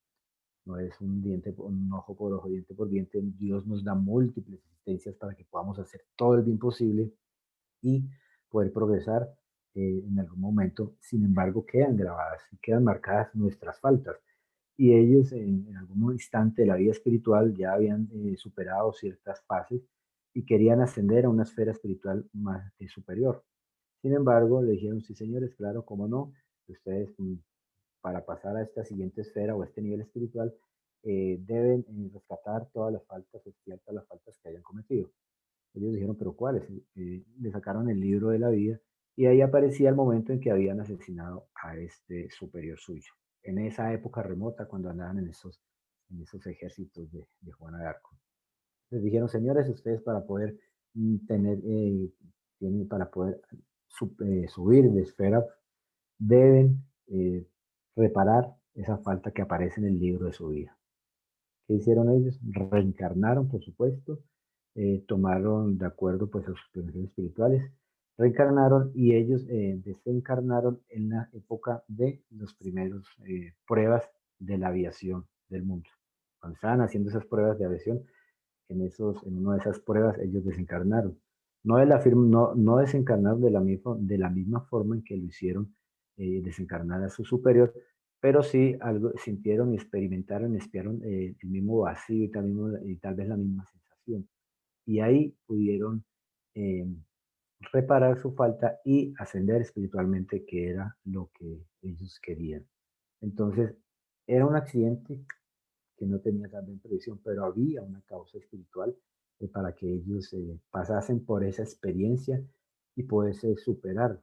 no es un diente, un ojo por ojo, diente por diente, Dios nos da múltiples existencias para que podamos hacer todo el bien posible y poder progresar en algún momento. Sin embargo, quedan grabadas y quedan marcadas nuestras faltas. Y ellos en algún instante de la vida espiritual ya habían superado ciertas fases y querían ascender a una esfera espiritual más superior. Sin embargo, le dijeron, sí, señores, claro, cómo no, ustedes para pasar a esta siguiente esfera o a este nivel espiritual deben rescatar todas las faltas, expiar todas las faltas que hayan cometido. Ellos dijeron, pero ¿cuáles? Le sacaron el libro de la vida y ahí aparecía el momento en que habían asesinado a este superior suyo. En esa época remota, cuando andaban en esos ejércitos de Juana de Arco. Les dijeron, señores, ustedes para poder tener, para poder subir de esfera, deben reparar esa falta que aparece en el libro de su vida. ¿Qué hicieron ellos? Reencarnaron, por supuesto, tomaron de acuerdo pues a sus planes espirituales, reencarnaron y ellos desencarnaron en la época de los primeros pruebas de la aviación del mundo. Cuando estaban haciendo esas pruebas de aviación, en una de esas pruebas ellos desencarnaron. No desencarnaron de la misma forma en que lo hicieron desencarnar a su superior, pero sí algo sintieron y experimentaron, espiaron el mismo vacío y tal vez la misma sensación. Y ahí pudieron eh, reparar su falta y ascender espiritualmente, que era lo que ellos querían. Entonces, era un accidente que no tenía también previsión, pero había una causa espiritual para que ellos pasasen por esa experiencia y pudiese superar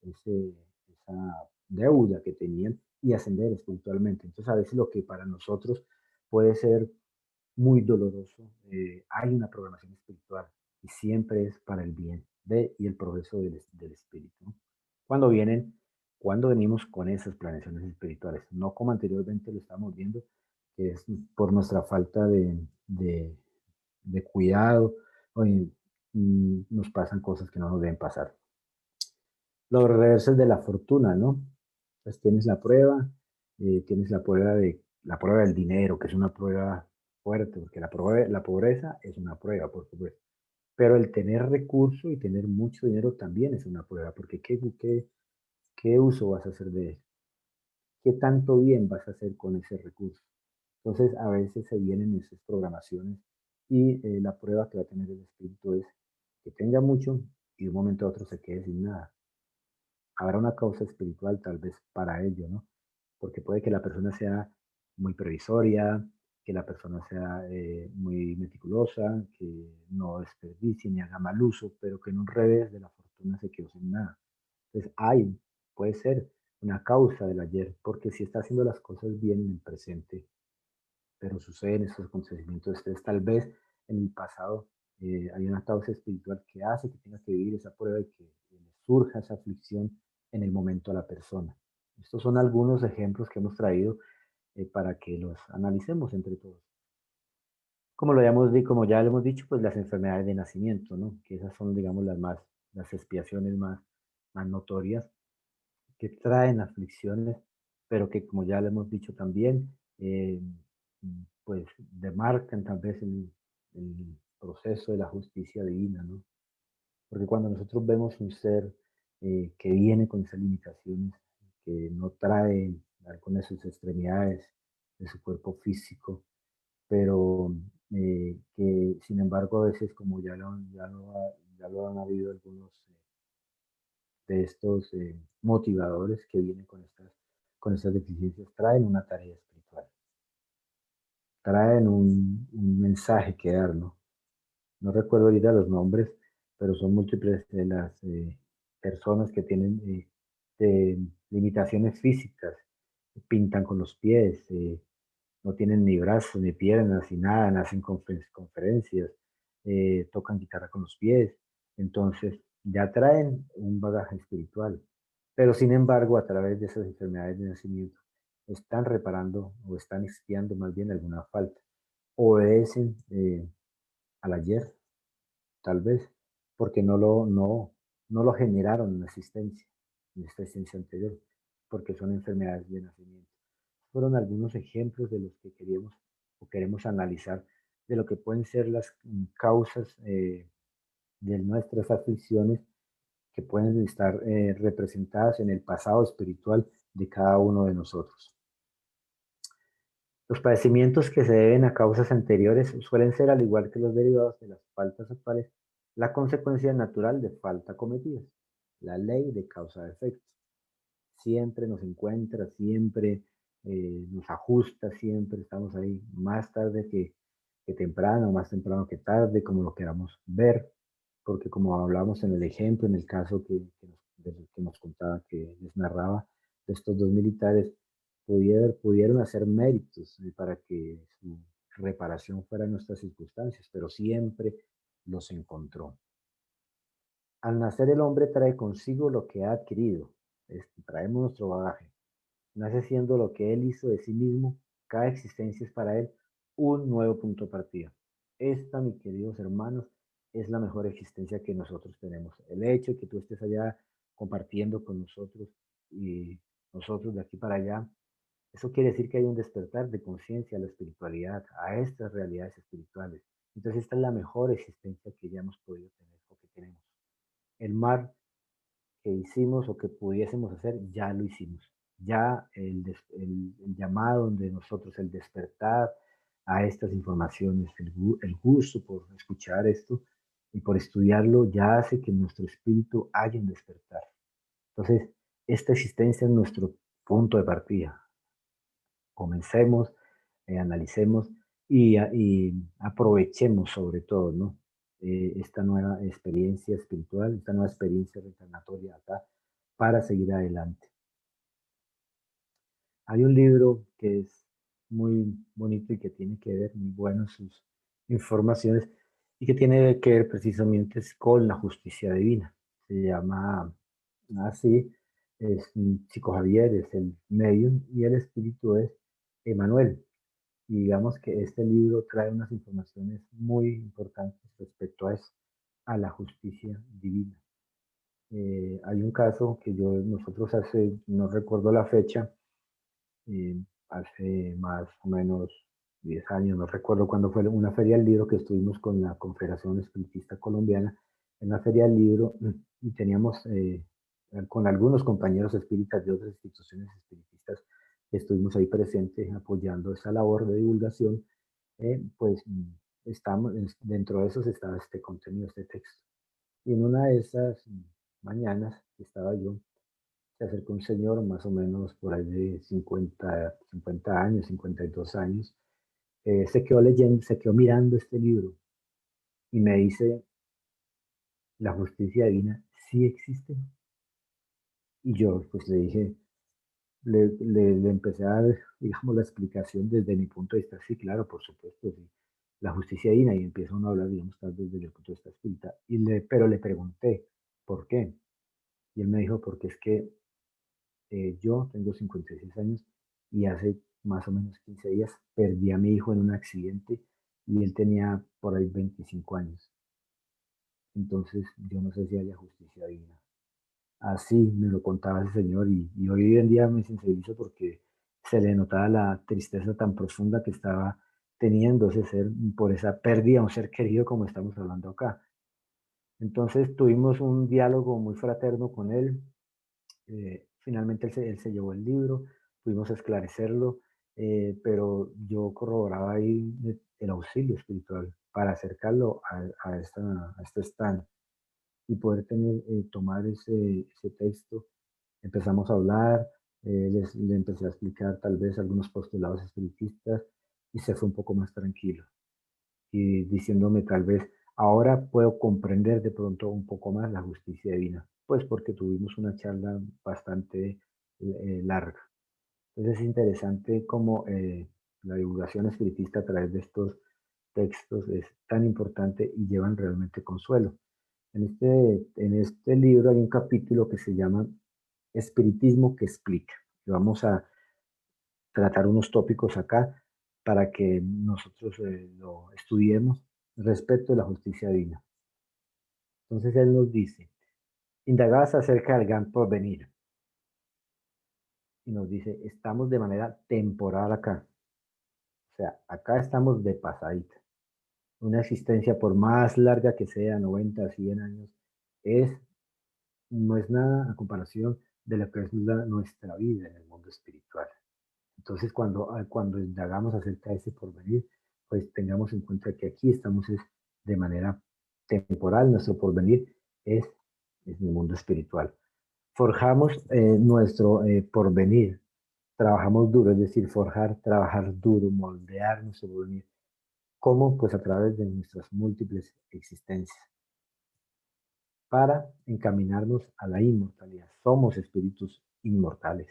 esa deuda que tenían y ascender espiritualmente. Entonces, a veces lo que para nosotros puede ser muy doloroso, hay una programación espiritual y siempre es para el bien de y el progreso del espíritu, ¿no? Cuando vienen, cuando venimos con esas planeaciones espirituales, no como anteriormente lo estamos viendo, que es por nuestra falta de cuidado, o nos pasan cosas que no nos deben pasar. Los reversos de la fortuna, ¿no? Pues tienes la prueba, tienes la prueba del dinero, que es una prueba fuerte, porque la pobreza es una prueba, por supuesto. Pero el tener recursos y tener mucho dinero también es una prueba, porque ¿qué uso vas a hacer de él? ¿Qué tanto bien vas a hacer con ese recurso? Entonces, a veces se vienen esas programaciones y la prueba que va a tener el espíritu es que tenga mucho y de un momento a otro se quede sin nada. Habrá una causa espiritual tal vez para ello, ¿no? Porque puede que la persona sea muy previsoria, que la persona sea muy meticulosa, que no desperdicie ni haga mal uso, pero que en un revés de la fortuna se quedó sin nada. Entonces, puede ser una causa del ayer, porque si está haciendo las cosas bien en el presente, pero suceden estos acontecimientos, entonces tal vez en el pasado hay una causa espiritual que hace que tenga que vivir esa prueba y que le surja esa aflicción en el momento a la persona. Estos son algunos ejemplos que hemos traído para que los analicemos entre todos. Como ya lo hemos dicho, pues las enfermedades de nacimiento, ¿no? Que esas son, digamos, las expiaciones más notorias que traen aflicciones, pero que como ya lo hemos dicho también, pues demarcan tal vez el proceso de la justicia divina, ¿no? Porque cuando nosotros vemos un ser que viene con esas limitaciones, que no trae algunas de sus extremidades de su cuerpo físico, pero que sin embargo a veces como ya lo han habido algunos de estos motivadores que vienen con estas deficiencias, traen una tarea espiritual, traen un mensaje que dar, ¿no? No recuerdo ahorita los nombres, pero son múltiples de las personas que tienen limitaciones físicas, pintan con los pies, no tienen ni brazos, ni piernas, ni nada, hacen conferencias, tocan guitarra con los pies, entonces ya traen un bagaje espiritual, pero sin embargo a través de esas enfermedades de nacimiento están reparando o están expiando más bien alguna falta, obedecen al ayer, tal vez, porque no lo generaron en esta existencia anterior, porque son enfermedades de nacimiento. Fueron algunos ejemplos de los que queríamos o queremos analizar de lo que pueden ser las causas de nuestras aflicciones que pueden estar representadas en el pasado espiritual de cada uno de nosotros. Los padecimientos que se deben a causas anteriores suelen ser, al igual que los derivados de las faltas actuales, la consecuencia natural de falta cometidas, la ley de causa-efecto. Siempre nos encuentra, siempre nos ajusta, siempre estamos ahí más tarde que temprano, más temprano que tarde, como lo queramos ver, porque como hablamos en el ejemplo, en el caso que nos contaba, que les narraba, de estos dos militares, pudieron hacer méritos para que su reparación fuera en nuestras circunstancias, pero siempre los encontró. Al nacer el hombre trae consigo lo que ha adquirido, traemos nuestro bagaje, nace siendo lo que él hizo de sí mismo, cada existencia es para él un nuevo punto de partida. Esta, mis queridos hermanos, es la mejor existencia que nosotros tenemos. El hecho de que tú estés allá compartiendo con nosotros y nosotros de aquí para allá, eso quiere decir que hay un despertar de conciencia a la espiritualidad, a estas realidades espirituales. Entonces esta es la mejor existencia que ya hemos podido tener o que tenemos. El mar que hicimos o que pudiésemos hacer, ya lo hicimos. Ya el llamado de nosotros, el despertar a estas informaciones, el gusto por escuchar esto y por estudiarlo, ya hace que nuestro espíritu haya un despertar. Entonces, esta existencia es nuestro punto de partida. Comencemos, analicemos y aprovechemos sobre todo, ¿no? Esta nueva experiencia espiritual, esta nueva experiencia reencarnatoria acá para seguir adelante. Hay un libro que es muy bonito y que tiene que ver, muy bueno sus informaciones y que tiene que ver precisamente con la justicia divina. Se llama así, es Chico Javier, es el medium y el espíritu es Emanuel. Y digamos que este libro trae unas informaciones muy importantes respecto a eso, a la justicia divina. Hay un caso que nosotros hace, no recuerdo la fecha, hace más o menos 10 años, no recuerdo cuándo fue una feria del libro que estuvimos con la Confederación Espiritista Colombiana, en la feria del libro, y teníamos con algunos compañeros espíritas de otras instituciones espiritistas que estuvimos ahí presentes apoyando esa labor de divulgación, pues estamos, dentro de eso estaba este contenido, este texto. Y en una de esas mañanas que estaba yo, se acercó un señor más o menos por ahí de 50 años, 52 años, se quedó leyendo, se quedó mirando este libro y me dice, ¿la justicia divina sí existe? Y yo pues le dije, le empecé a dar, digamos, la explicación desde mi punto de vista, sí, claro, por supuesto, sí, la justicia divina, y empieza uno a hablar, digamos, tal vez desde el punto de vista espírita, pero le pregunté, ¿por qué? Y él me dijo, porque es que yo tengo 56 años y hace más o menos 15 días perdí a mi hijo en un accidente y él tenía por ahí 25 años. Entonces, yo no sé si haya justicia divina. Así me lo contaba ese señor y hoy en día me sensibilizo porque se le notaba la tristeza tan profunda que estaba teniendo ese ser por esa pérdida, un ser querido como estamos hablando acá. Entonces tuvimos un diálogo muy fraterno con él. Finalmente él se llevó el libro, pudimos esclarecerlo, pero yo corroboraba ahí el auxilio espiritual para acercarlo a este stand y poder tomar ese texto. Empezamos a hablar, le empecé a explicar tal vez algunos postulados espiritistas y se fue un poco más tranquilo y diciéndome tal vez, ahora puedo comprender de pronto un poco más la justicia divina, pues porque tuvimos una charla bastante larga. Entonces es interesante cómo la divulgación espiritista a través de estos textos es tan importante y llevan realmente consuelo. En este libro hay un capítulo que se llama Espiritismo que explica. Y vamos a tratar unos tópicos acá para que nosotros lo estudiemos respecto de la justicia divina. Entonces él nos dice, indagadas acerca del gran porvenir, y nos dice, estamos de manera temporal acá. O sea, acá estamos de pasadita. Una existencia, por más larga que sea, 90, 100 años, es, no es nada a comparación de lo que es nuestra vida en el mundo espiritual. Entonces, cuando indagamos acerca de ese porvenir, pues tengamos en cuenta que aquí estamos es de manera temporal, nuestro porvenir es el mundo espiritual. Forjamos nuestro porvenir, trabajamos duro, es decir, forjar, trabajar duro, moldear nuestro porvenir. ¿Cómo? Pues a través de nuestras múltiples existencias, para encaminarnos a la inmortalidad. Somos espíritus inmortales.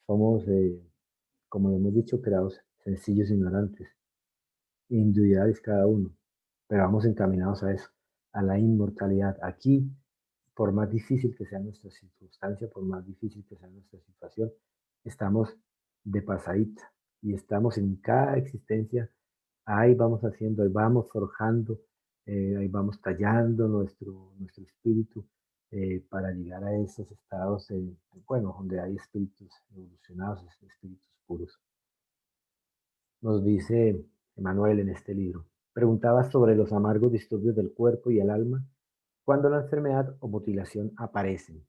Somos, como hemos dicho, creados sencillos, ignorantes, individuales cada uno, pero vamos encaminados a eso, a la inmortalidad. Aquí, por más difícil que sea nuestra circunstancia, por más difícil que sea nuestra situación, estamos de pasadita y estamos en cada existencia, ahí vamos haciendo, ahí vamos forjando, ahí vamos tallando nuestro espíritu para llegar a esos estados, bueno, donde hay espíritus evolucionados, espíritus puros. Nos dice Emanuel en este libro. Preguntaba sobre los amargos disturbios del cuerpo y el alma cuando la enfermedad o mutilación aparecen.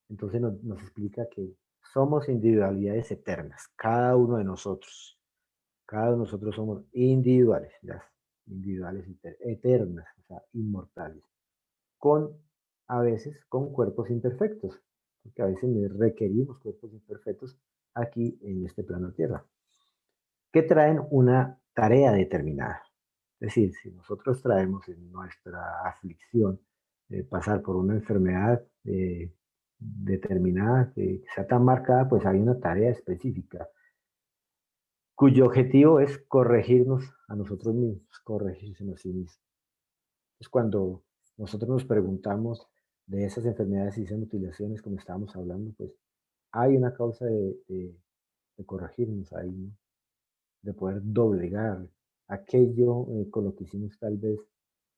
Entonces nos explica que somos individualidades eternas, cada uno de nosotros. Cada uno de nosotros somos individuales, ya, individuales eternas, o sea, inmortales, con a veces con cuerpos imperfectos, porque a veces requerimos cuerpos imperfectos aquí en este plano Tierra, que traen una tarea determinada. Es decir, si nosotros traemos en nuestra aflicción pasar por una enfermedad determinada que sea tan marcada, pues hay una tarea específica cuyo objetivo es corregirnos a nosotros mismos, corregirse a sí mismos. Es cuando nosotros nos preguntamos de esas enfermedades y esas mutilaciones, como estábamos hablando, pues hay una causa de corregirnos ahí, ¿no? De poder doblegar aquello con lo que hicimos tal vez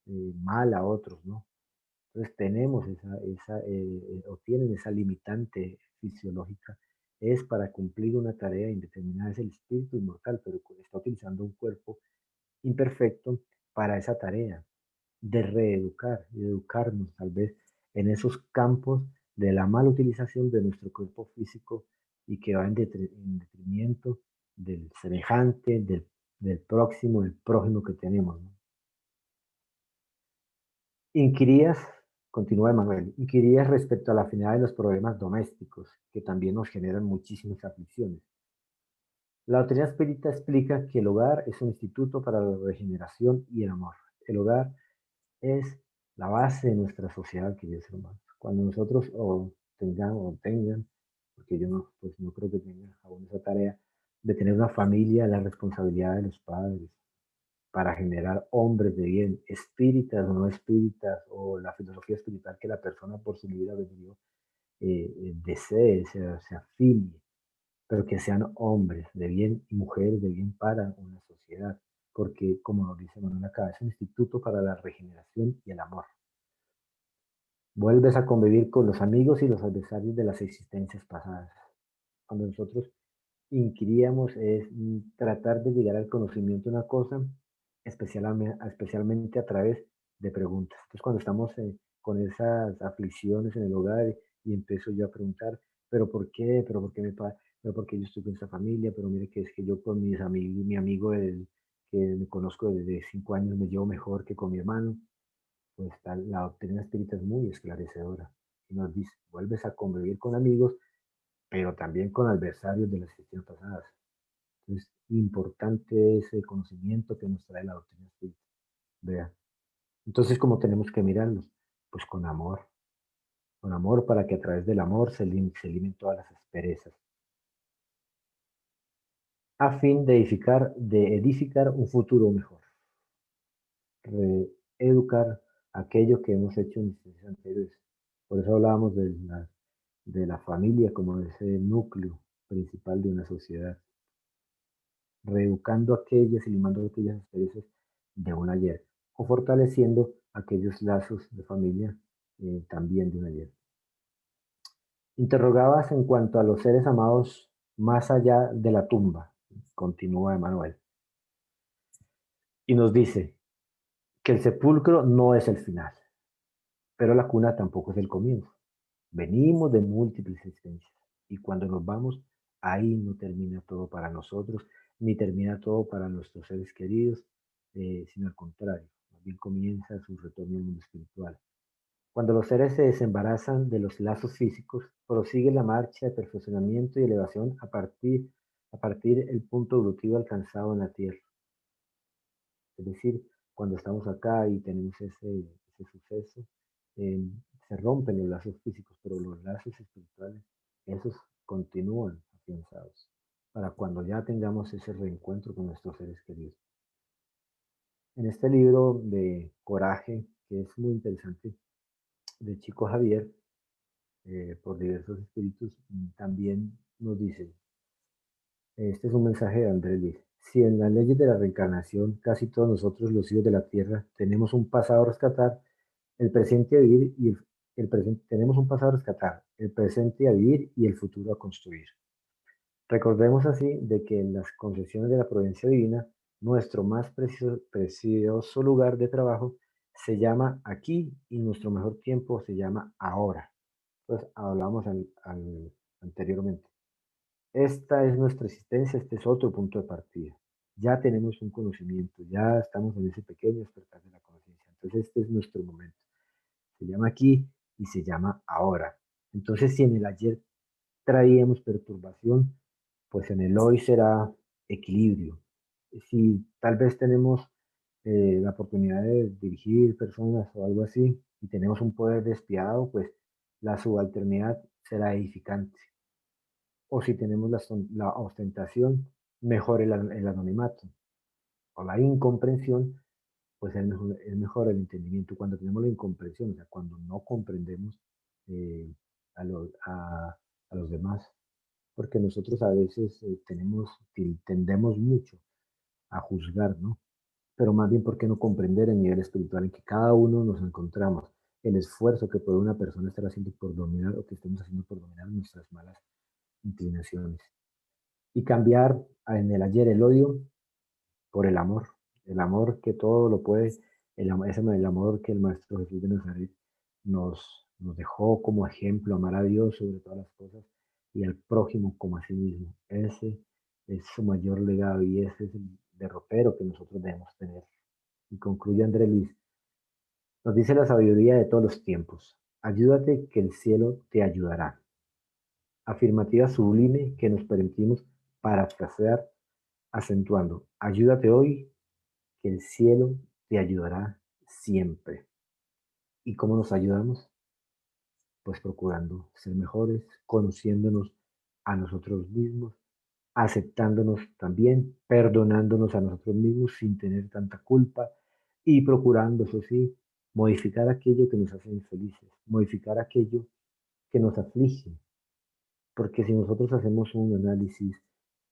mal a otros, ¿no? Entonces tenemos o tienen esa limitante fisiológica, es para cumplir una tarea indeterminada, es el espíritu inmortal, pero está utilizando un cuerpo imperfecto para esa tarea de reeducar y educarnos tal vez en esos campos de la mala utilización de nuestro cuerpo físico y que va en detrimento del semejante, del próximo, del prójimo que tenemos, ¿no? Inquirías, continúa Emanuel, inquirías respecto a la finalidad de los problemas domésticos, que también nos generan muchísimas aflicciones. La doctrina espírita explica que el hogar es un instituto para la regeneración y el amor. El hogar es la base de nuestra sociedad, queridos hermanos. Cuando nosotros tengan, porque yo no, pues no creo que tengan aún esa tarea de tener una familia, la responsabilidad de los padres para generar hombres de bien, espíritas o no espíritas, o la filosofía espiritual que la persona por su libre albedrío desee, se afilie, pero que sean hombres de bien y mujeres de bien para una sociedad, porque como nos dice Manuel acá, es un instituto para la regeneración y el amor. Vuelves a convivir con los amigos y los adversarios de las existencias pasadas. Cuando nosotros inquiríamos es tratar de llegar al conocimiento de una cosa, especialmente a través de preguntas. Entonces, cuando estamos con esas aflicciones en el hogar y empiezo yo a preguntar, ¿pero por qué? ¿Pero por qué me pasa? pero porque yo estoy con esta familia, pero mire que es que yo con mis amigos, mi amigo que me conozco desde 5 años me llevo mejor que con mi hermano. Pues la doctrina espírita es muy esclarecedora y nos dice, vuelves a convivir con amigos, pero también con adversarios de las gestiones pasadas. Entonces, importante ese conocimiento que nos trae la doctrina espírita. Vea. Entonces, ¿cómo tenemos que mirarlos? Pues con amor para que a través del amor se eliminen todas las asperezas, a fin de edificar un futuro mejor, reeducar aquello que hemos hecho en existencias anteriores. Por eso hablábamos de la familia como ese núcleo principal de una sociedad, reeducando aquellas y limando aquellas asperezas de un ayer, o fortaleciendo aquellos lazos de familia también de un ayer. Interrogabas en cuanto a los seres amados más allá de la tumba, continúa Emanuel, y nos dice que el sepulcro no es el final, pero la cuna tampoco es el comienzo. Venimos de múltiples existencias y cuando nos vamos, ahí no termina todo para nosotros, ni termina todo para nuestros seres queridos, sino al contrario, más bien comienza su retorno al mundo espiritual. Cuando los seres se desembarazan de los lazos físicos, prosigue la marcha de perfeccionamiento y elevación a partir el punto evolutivo alcanzado en la Tierra. Es decir, cuando estamos acá y tenemos ese suceso, eh, se rompen los lazos físicos, pero los lazos espirituales, esos continúan afianzados para cuando ya tengamos ese reencuentro con nuestros seres queridos. En este libro de Coraje, que es muy interesante, de Chico Javier, por diversos espíritus, también nos dice, este es un mensaje de Andrés Luis, si en las leyes de la reencarnación casi todos nosotros los hijos de la Tierra tenemos un pasado a rescatar, el presente a vivir y el presente, tenemos un pasado a rescatar, el presente a vivir y el futuro a construir. Recordemos así de que en las concesiones de la providencia divina, nuestro más precioso lugar de trabajo se llama aquí y nuestro mejor tiempo se llama ahora. Pues hablamos anteriormente. Esta es nuestra existencia, este es otro punto de partida. Ya tenemos un conocimiento, ya estamos en ese pequeño despertar de la conciencia. Entonces este es nuestro momento. Se llama aquí y se llama ahora. Entonces si en el ayer traíamos perturbación, pues en el hoy será equilibrio. Si tal vez tenemos la oportunidad de dirigir personas o algo así y tenemos un poder despiadado, pues la subalternidad será edificante. O si tenemos la ostentación, mejor el anonimato. O la incomprensión, pues es mejor el entendimiento. Cuando tenemos la incomprensión, o sea, cuando no comprendemos eh, a los demás, porque nosotros a veces tendemos mucho a juzgar, ¿no? Pero más bien, ¿por qué no comprender el nivel espiritual en que cada uno nos encontramos? El esfuerzo que puede una persona estar haciendo por dominar o que estemos haciendo por dominar nuestras malas inclinaciones. Y cambiar en el ayer el odio por el amor que todo lo puede, el amor que el Maestro Jesús de Nazaret nos dejó como ejemplo, amar a Dios sobre todas las cosas y al prójimo como a sí mismo. Ese es su mayor legado y ese es el derrotero que nosotros debemos tener. Y concluye André Luis, nos dice la sabiduría de todos los tiempos, ayúdate que el cielo te ayudará. Afirmativa sublime que nos permitimos parafrasear acentuando, ayúdate hoy que el cielo te ayudará siempre. ¿Y cómo nos ayudamos? Pues procurando ser mejores, conociéndonos a nosotros mismos, aceptándonos también, perdonándonos a nosotros mismos sin tener tanta culpa y procurando, eso sí, modificar aquello que nos hace infelices, modificar aquello que nos aflige, porque si nosotros hacemos un análisis,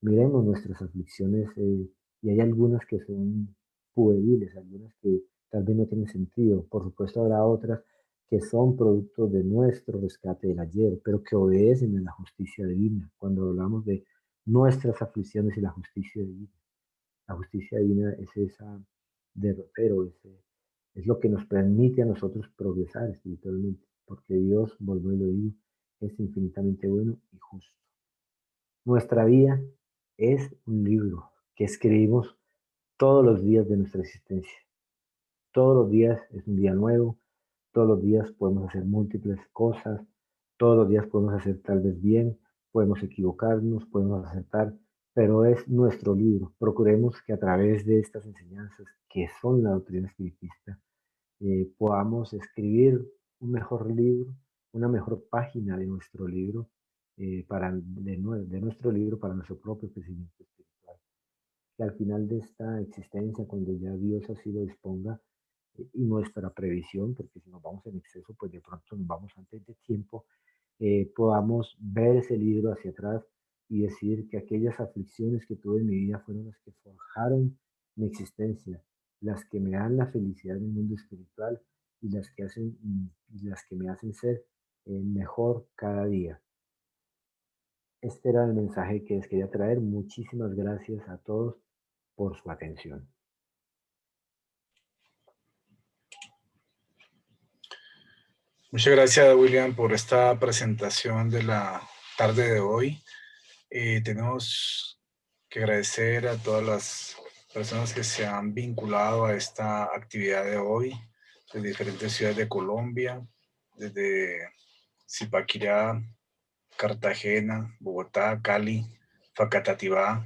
miremos nuestras aflicciones y hay algunas que son pueriles, algunas que tal vez no tienen sentido. Por supuesto habrá otras que son producto de nuestro rescate del ayer, pero que obedecen a la justicia divina. Cuando hablamos de nuestras aflicciones y la justicia divina, la justicia divina es esa derrotero, es lo que nos permite a nosotros progresar espiritualmente, porque Dios, vuelvo y lo digo, es infinitamente bueno y justo. Nuestra vida es un libro que escribimos todos los días de nuestra existencia. Todos los días es un día nuevo, todos los días podemos hacer múltiples cosas, todos los días podemos hacer tal vez bien, podemos equivocarnos, podemos acertar, pero es nuestro libro. Procuremos que a través de estas enseñanzas, que son la doctrina espiritista, podamos escribir un mejor libro, una mejor página de nuestro libro, de nuestro libro para nuestro propio crecimiento espiritual. Que al final de esta existencia, cuando ya Dios así lo disponga, y nuestra previsión, porque si nos vamos en exceso, pues de pronto nos vamos antes de tiempo, podamos ver ese libro hacia atrás y decir que aquellas aflicciones que tuve en mi vida fueron las que forjaron mi existencia, las que me dan la felicidad en el mundo espiritual y las que me hacen ser mejor cada día. Este era el mensaje que les quería traer. Muchísimas gracias a todos por su atención. Muchas gracias, William, por esta presentación de la tarde de hoy. Tenemos que agradecer a todas las personas que se han vinculado a esta actividad de hoy, de diferentes ciudades de Colombia, desde Zipaquirá, Cartagena, Bogotá, Cali, Facatativá,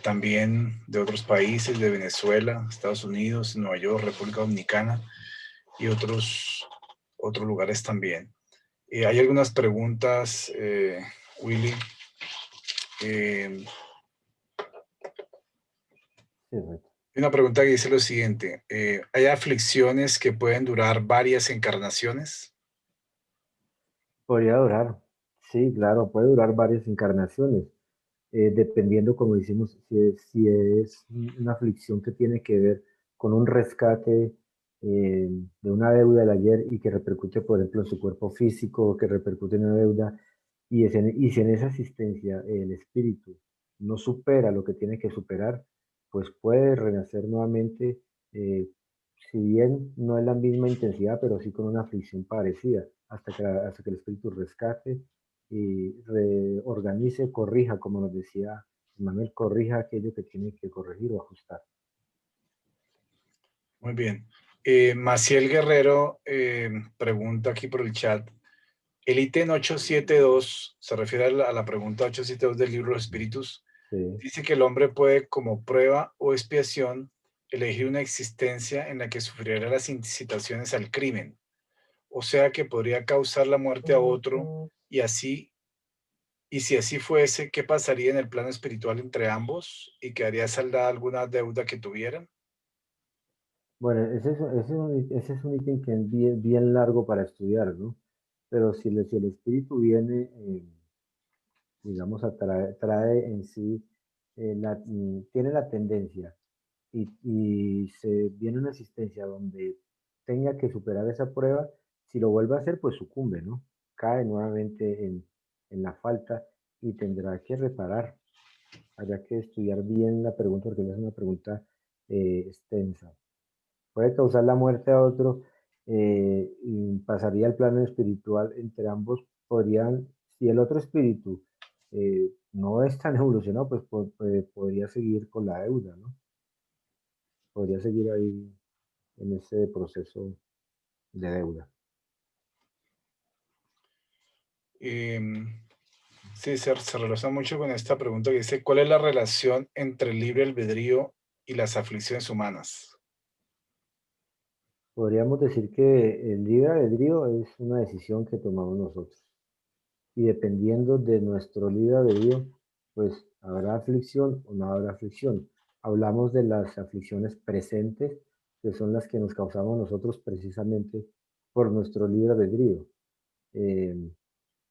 también de otros países, de Venezuela, Estados Unidos, Nueva York, República Dominicana y otros lugares también. Hay algunas preguntas, Willy. Eh, Sí, Reto. Hay una pregunta que dice lo siguiente: ¿hay aflicciones que pueden durar varias encarnaciones? Podría durar, sí, claro, puede durar varias encarnaciones, dependiendo, como decimos, si es una aflicción que tiene que ver con un rescate de una deuda del ayer y que repercute, por ejemplo, en su cuerpo físico, que repercute en una deuda, y si en esa asistencia el espíritu no supera lo que tiene que superar, pues puede renacer nuevamente, eh, si bien no es la misma intensidad, pero sí con una aflicción parecida, hasta que el espíritu rescate y reorganice, corrija, como nos decía Manuel, corrija aquello que tiene que corregir o ajustar. Muy bien. Maciel Guerrero pregunta aquí por el chat: el ítem 872 se refiere a la pregunta 872 del libro de los espíritus. Sí. Dice que el hombre puede, como prueba o expiación, elegir una existencia en la que sufriera las incitaciones al crimen. O sea que podría causar la muerte a otro y si así fuese, ¿qué pasaría en el plano espiritual entre ambos? ¿Y quedaría saldada alguna deuda que tuvieran? Bueno, ese es un ítem que es bien, bien largo para estudiar, ¿no? Pero si el espíritu viene, digamos, trae en sí, tiene la tendencia y se viene una asistencia donde tenga que superar esa prueba, si lo vuelve a hacer, pues sucumbe, ¿no? Cae nuevamente en la falta y tendrá que reparar. Habría que estudiar bien la pregunta porque no es una pregunta extensa. Puede causar la muerte a otro y pasaría al plano espiritual. Entre ambos podrían, si el otro espíritu no es tan evolucionado, pues podría seguir con la deuda, ¿no? Podría seguir ahí en ese proceso de deuda. Sí, se relaciona mucho con esta pregunta que dice: ¿cuál es la relación entre el libre albedrío y las aflicciones humanas? Podríamos decir que el libre albedrío es una decisión que tomamos nosotros. Y dependiendo de nuestro libre albedrío, pues habrá aflicción o no habrá aflicción. Hablamos de las aflicciones presentes, que son las que nos causamos nosotros precisamente por nuestro libre albedrío, eh,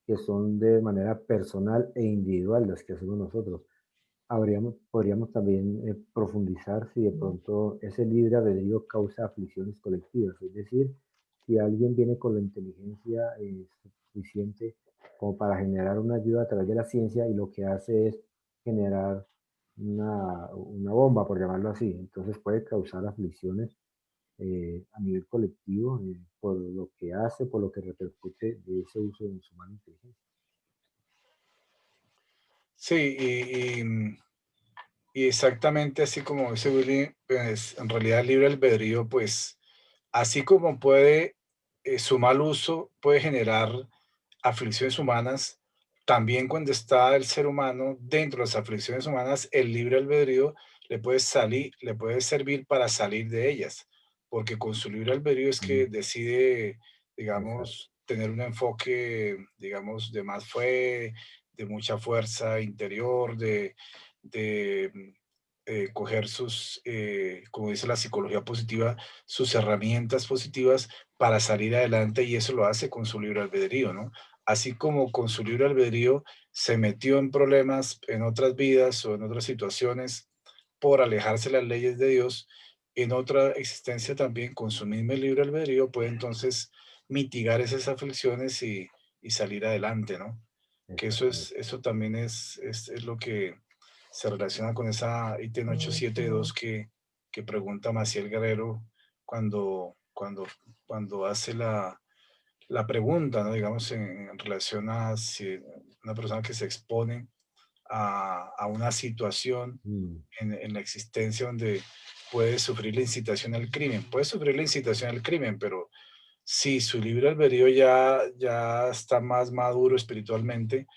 que son de manera personal e individual las que hacemos nosotros. Podríamos también profundizar si de pronto ese libre albedrío causa aflicciones colectivas, es decir, si alguien viene con la inteligencia suficiente como para generar una ayuda a través de la ciencia y lo que hace es generar una bomba, por llamarlo así, entonces puede causar aflicciones a nivel colectivo por lo que hace, por lo que repercute de ese uso de su mala inteligencia. Sí, y exactamente así como dice Willy, pues en realidad el libre albedrío, pues así como puede, su mal uso puede generar aflicciones humanas, también cuando está el ser humano dentro de las aflicciones humanas, el libre albedrío le puede servir para salir de ellas, porque con su libre albedrío es que Mm, decide, exacto. digamos, tener un enfoque, digamos, de más fe, de mucha fuerza interior, de coger sus, como dice la psicología positiva, sus herramientas positivas para salir adelante y eso lo hace con su libre albedrío, ¿no? Así como con su libre albedrío se metió en problemas en otras vidas o en otras situaciones por alejarse de las leyes de Dios, en otra existencia también con su mismo libre albedrío puede entonces mitigar esas aflicciones y salir adelante, ¿no? Que Exactamente. eso también es lo que se relaciona con esa ítem 872 que pregunta Maciel Guerrero cuando hace la pregunta, ¿no? Digamos, en relación a si una persona que se expone a una situación Mm, en la existencia donde puede sufrir la incitación al crimen. Puede sufrir la incitación al crimen, pero si su libre albedrío ya está más maduro espiritualmente,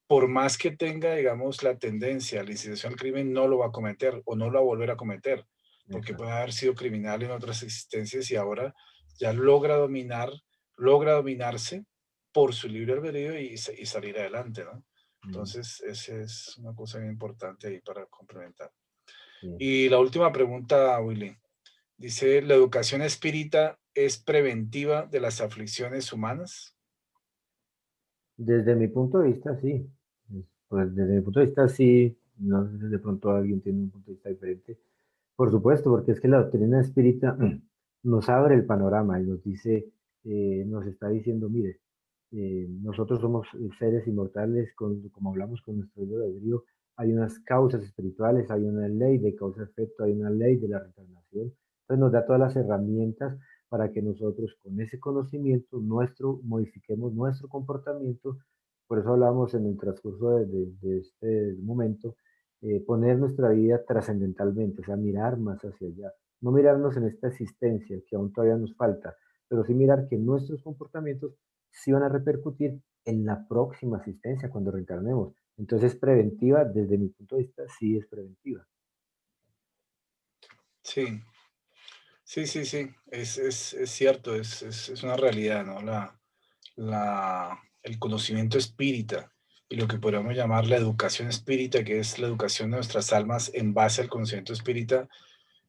por más que tenga, digamos, la tendencia a la incitación al crimen, no lo va a cometer o no lo va a volver a cometer, porque puede exacto. haber sido criminal en otras existencias y ahora ya logra dominarse por su libre albedrío y salir adelante, ¿no? Mm, Entonces, esa es una cosa bien importante ahí para complementar. sí. Y la última pregunta, Willy, dice, ¿la educación espírita es preventiva de las aflicciones humanas? Desde mi punto de vista, sí. Pues desde mi punto de vista, sí. No sé si de pronto alguien tiene un punto de vista diferente. Por supuesto, porque es que la doctrina espírita nos abre el panorama y nos dice, nos está diciendo, mire, nosotros somos seres inmortales, como hablamos con nuestro libre albedrío, hay unas causas espirituales, hay una ley de causa-efecto, hay una ley de la reencarnación. Entonces nos da todas las herramientas para que nosotros con ese conocimiento nuestro modifiquemos nuestro comportamiento. Por eso hablamos en el transcurso de este momento, poner nuestra vida trascendentalmente, o sea, mirar más hacia allá, no mirarnos en esta existencia que aún todavía nos falta, pero sí mirar que nuestros comportamientos sí van a repercutir en la próxima asistencia cuando reencarnemos. Entonces, preventiva, desde mi punto de vista, sí es preventiva. Sí, sí, sí, sí, es cierto, es una realidad, ¿no? El conocimiento espírita y lo que podríamos llamar la educación espírita, que es la educación de nuestras almas en base al conocimiento espírita,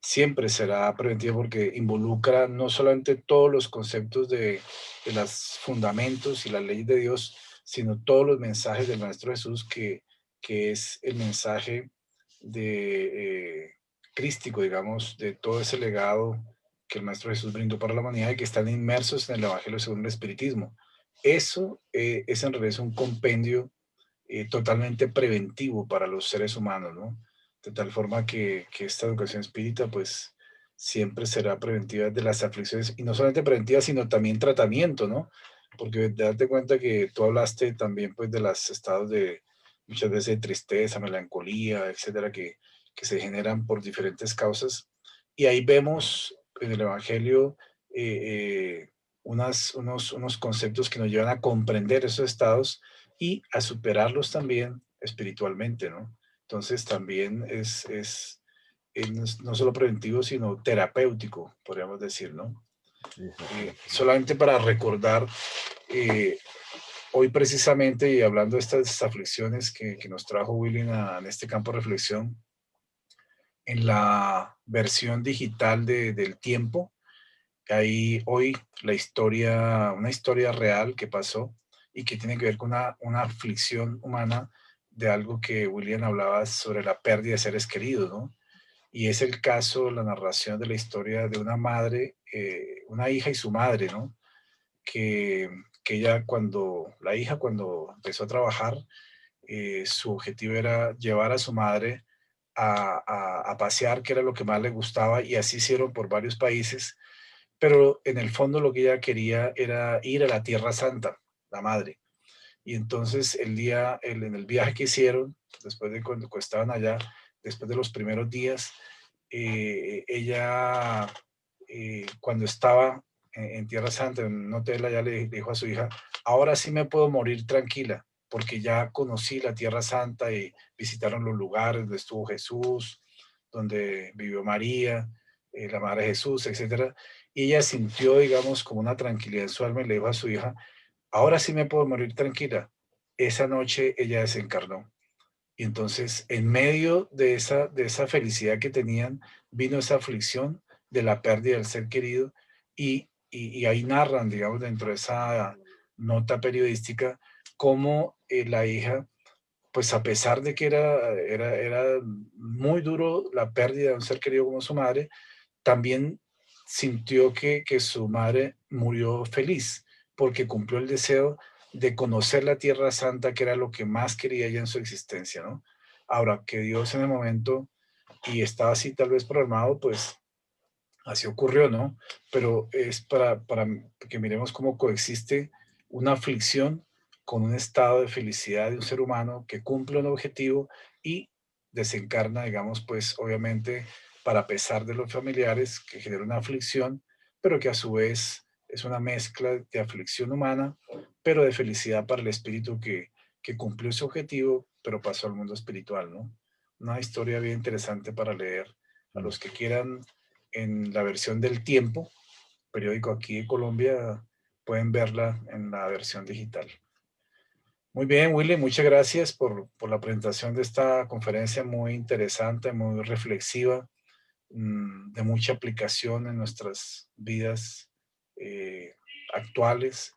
siempre será preventiva porque involucra no solamente todos los conceptos de los fundamentos y las leyes de Dios, sino todos los mensajes del Maestro Jesús, que es el mensaje de crístico, digamos, de todo ese legado que el Maestro Jesús brindó para la humanidad y que están inmersos en el Evangelio según el Espiritismo. Eso es en realidad un compendio totalmente preventivo para los seres humanos, ¿no? De tal forma que esta educación espírita, pues, siempre será preventiva de las aflicciones, y no solamente preventiva, sino también tratamiento, ¿no? Porque date cuenta que tú hablaste también, pues, de los estados de, muchas veces, de tristeza, melancolía, etcétera, que se generan por diferentes causas, y ahí vemos en el Evangelio unos conceptos que nos llevan a comprender esos estados y a superarlos también espiritualmente, ¿no? Entonces también no solo preventivo, sino terapéutico, podríamos decir, ¿no? Exactamente. Solamente para recordar, eh, hoy precisamente, y hablando de estas aflicciones que nos trajo William en este campo de reflexión, en la versión digital del tiempo, hay hoy una historia real que pasó y que tiene que ver con una aflicción humana de algo que William hablaba sobre la pérdida de seres queridos, ¿no? Y es el caso, la narración de la historia de una madre, una hija y su madre, ¿no? Que, que ella la hija cuando empezó a trabajar, su objetivo era llevar a su madre a pasear, que era lo que más le gustaba, y así hicieron por varios países, pero en el fondo lo que ella quería era ir a la Tierra Santa, la madre. Y entonces en el viaje que hicieron, después de cuando estaban allá, después de los primeros días, ella, cuando estaba en Tierra Santa, en un hotel allá, le dijo a su hija, ahora sí me puedo morir tranquila, porque ya conocí la Tierra Santa y visitaron los lugares donde estuvo Jesús, donde vivió María, la Madre de Jesús, etcétera. Y ella sintió, digamos, como una tranquilidad en su alma y le dijo a su hija, ahora sí me puedo morir tranquila. Esa noche ella desencarnó. Y entonces, en medio de esa felicidad que tenían, vino esa aflicción de la pérdida del ser querido y ahí narran, digamos, dentro de esa nota periodística, cómo la hija, pues a pesar de que era muy duro la pérdida de un ser querido como su madre, también sintió que su madre murió feliz porque cumplió el deseo de conocer la Tierra Santa, que era lo que más quería ella en su existencia, ¿no? Ahora, que Dios en el momento, y estaba así tal vez programado, pues así ocurrió, ¿no? Pero es para que miremos cómo coexiste una aflicción con un estado de felicidad de un ser humano que cumple un objetivo y desencarna, digamos, pues obviamente para pesar de los familiares, que genera una aflicción, pero que a su vez es una mezcla de aflicción humana, pero de felicidad para el espíritu que cumplió su objetivo, pero pasó al mundo espiritual, ¿no? Una historia bien interesante para leer a Mm. los que quieran en la versión del Tiempo, periódico aquí de Colombia, pueden verla en la versión digital. Muy bien, Willy, muchas gracias por la presentación de esta conferencia muy interesante, muy reflexiva, de mucha aplicación en nuestras vidas actuales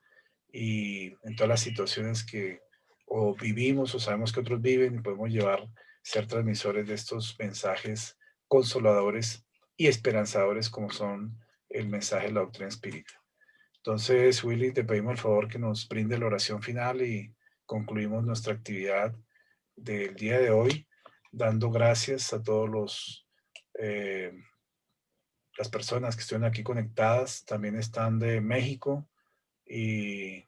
y en todas las situaciones que o vivimos o sabemos que otros viven y podemos llevar, ser transmisores de estos mensajes consoladores y esperanzadores como son el mensaje de la doctrina espírita. Entonces, Willy, te pedimos el favor que nos brinde la oración final y concluimos nuestra actividad del día de hoy, dando gracias a todos eh, las personas que estuvieron aquí conectadas. También están de México y,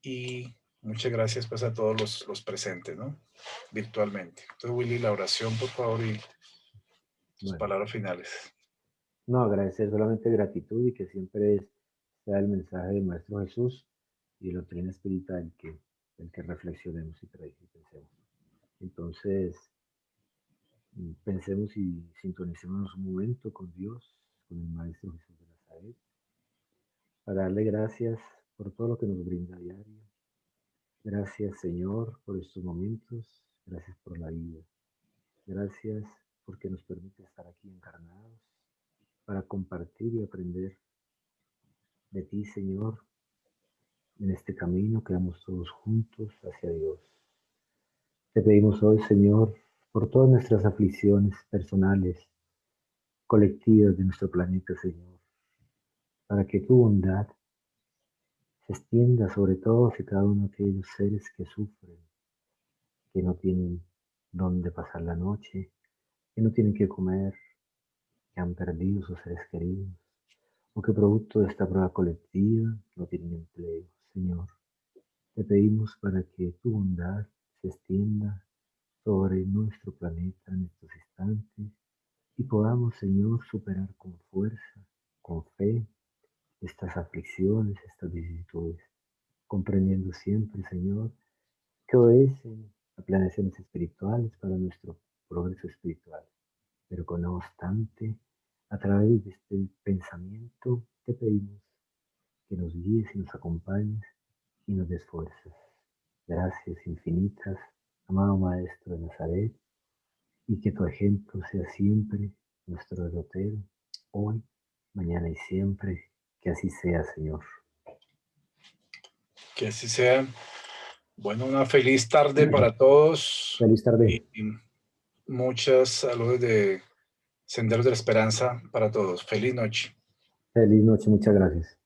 y muchas gracias pues a todos los presentes, ¿no? Virtualmente. Entonces, Willy, la oración, por favor, y sus Bueno, palabras finales. no, agradecer solamente gratitud y que siempre sea el mensaje del Maestro Jesús y la doctrina espírita el que reflexionemos y pensemos. Entonces, pensemos y sintonicemos un momento con Dios, con el Maestro Jesús de Nazaret, para darle gracias por todo lo que nos brinda a diario. Gracias, Señor, por estos momentos. Gracias por la vida. Gracias porque nos permite estar aquí encarnados para compartir y aprender de ti, Señor, en este camino que vamos todos juntos hacia Dios. Te pedimos hoy, Señor, por todas nuestras aflicciones personales, colectivas de nuestro planeta, Señor, para que tu bondad se extienda sobre todos y cada uno de aquellos seres que sufren, que no tienen dónde pasar la noche, que no tienen que comer, que han perdido sus seres queridos, o que producto de esta prueba colectiva no tienen empleo. Señor, te pedimos para que tu bondad se extienda sobre nuestro planeta en estos instantes y podamos, Señor, superar con fuerza, con fe, estas aflicciones, estas vicisitudes, comprendiendo siempre, Señor, que obedecen a planeaciones espirituales para nuestro progreso espiritual. Pero con no obstante, a través de este pensamiento te pedimos que nos guíes y nos acompañes y nos des fuerzas. Gracias infinitas, amado Maestro de Nazaret, y que tu ejemplo sea siempre nuestro derrotero, hoy, mañana y siempre. Que así sea, Señor. Que así sea. Bueno, una feliz tarde para todos Feliz tarde. y muchas saludos de Senderos de la Esperanza para todos. Feliz noche. Feliz noche. Muchas gracias.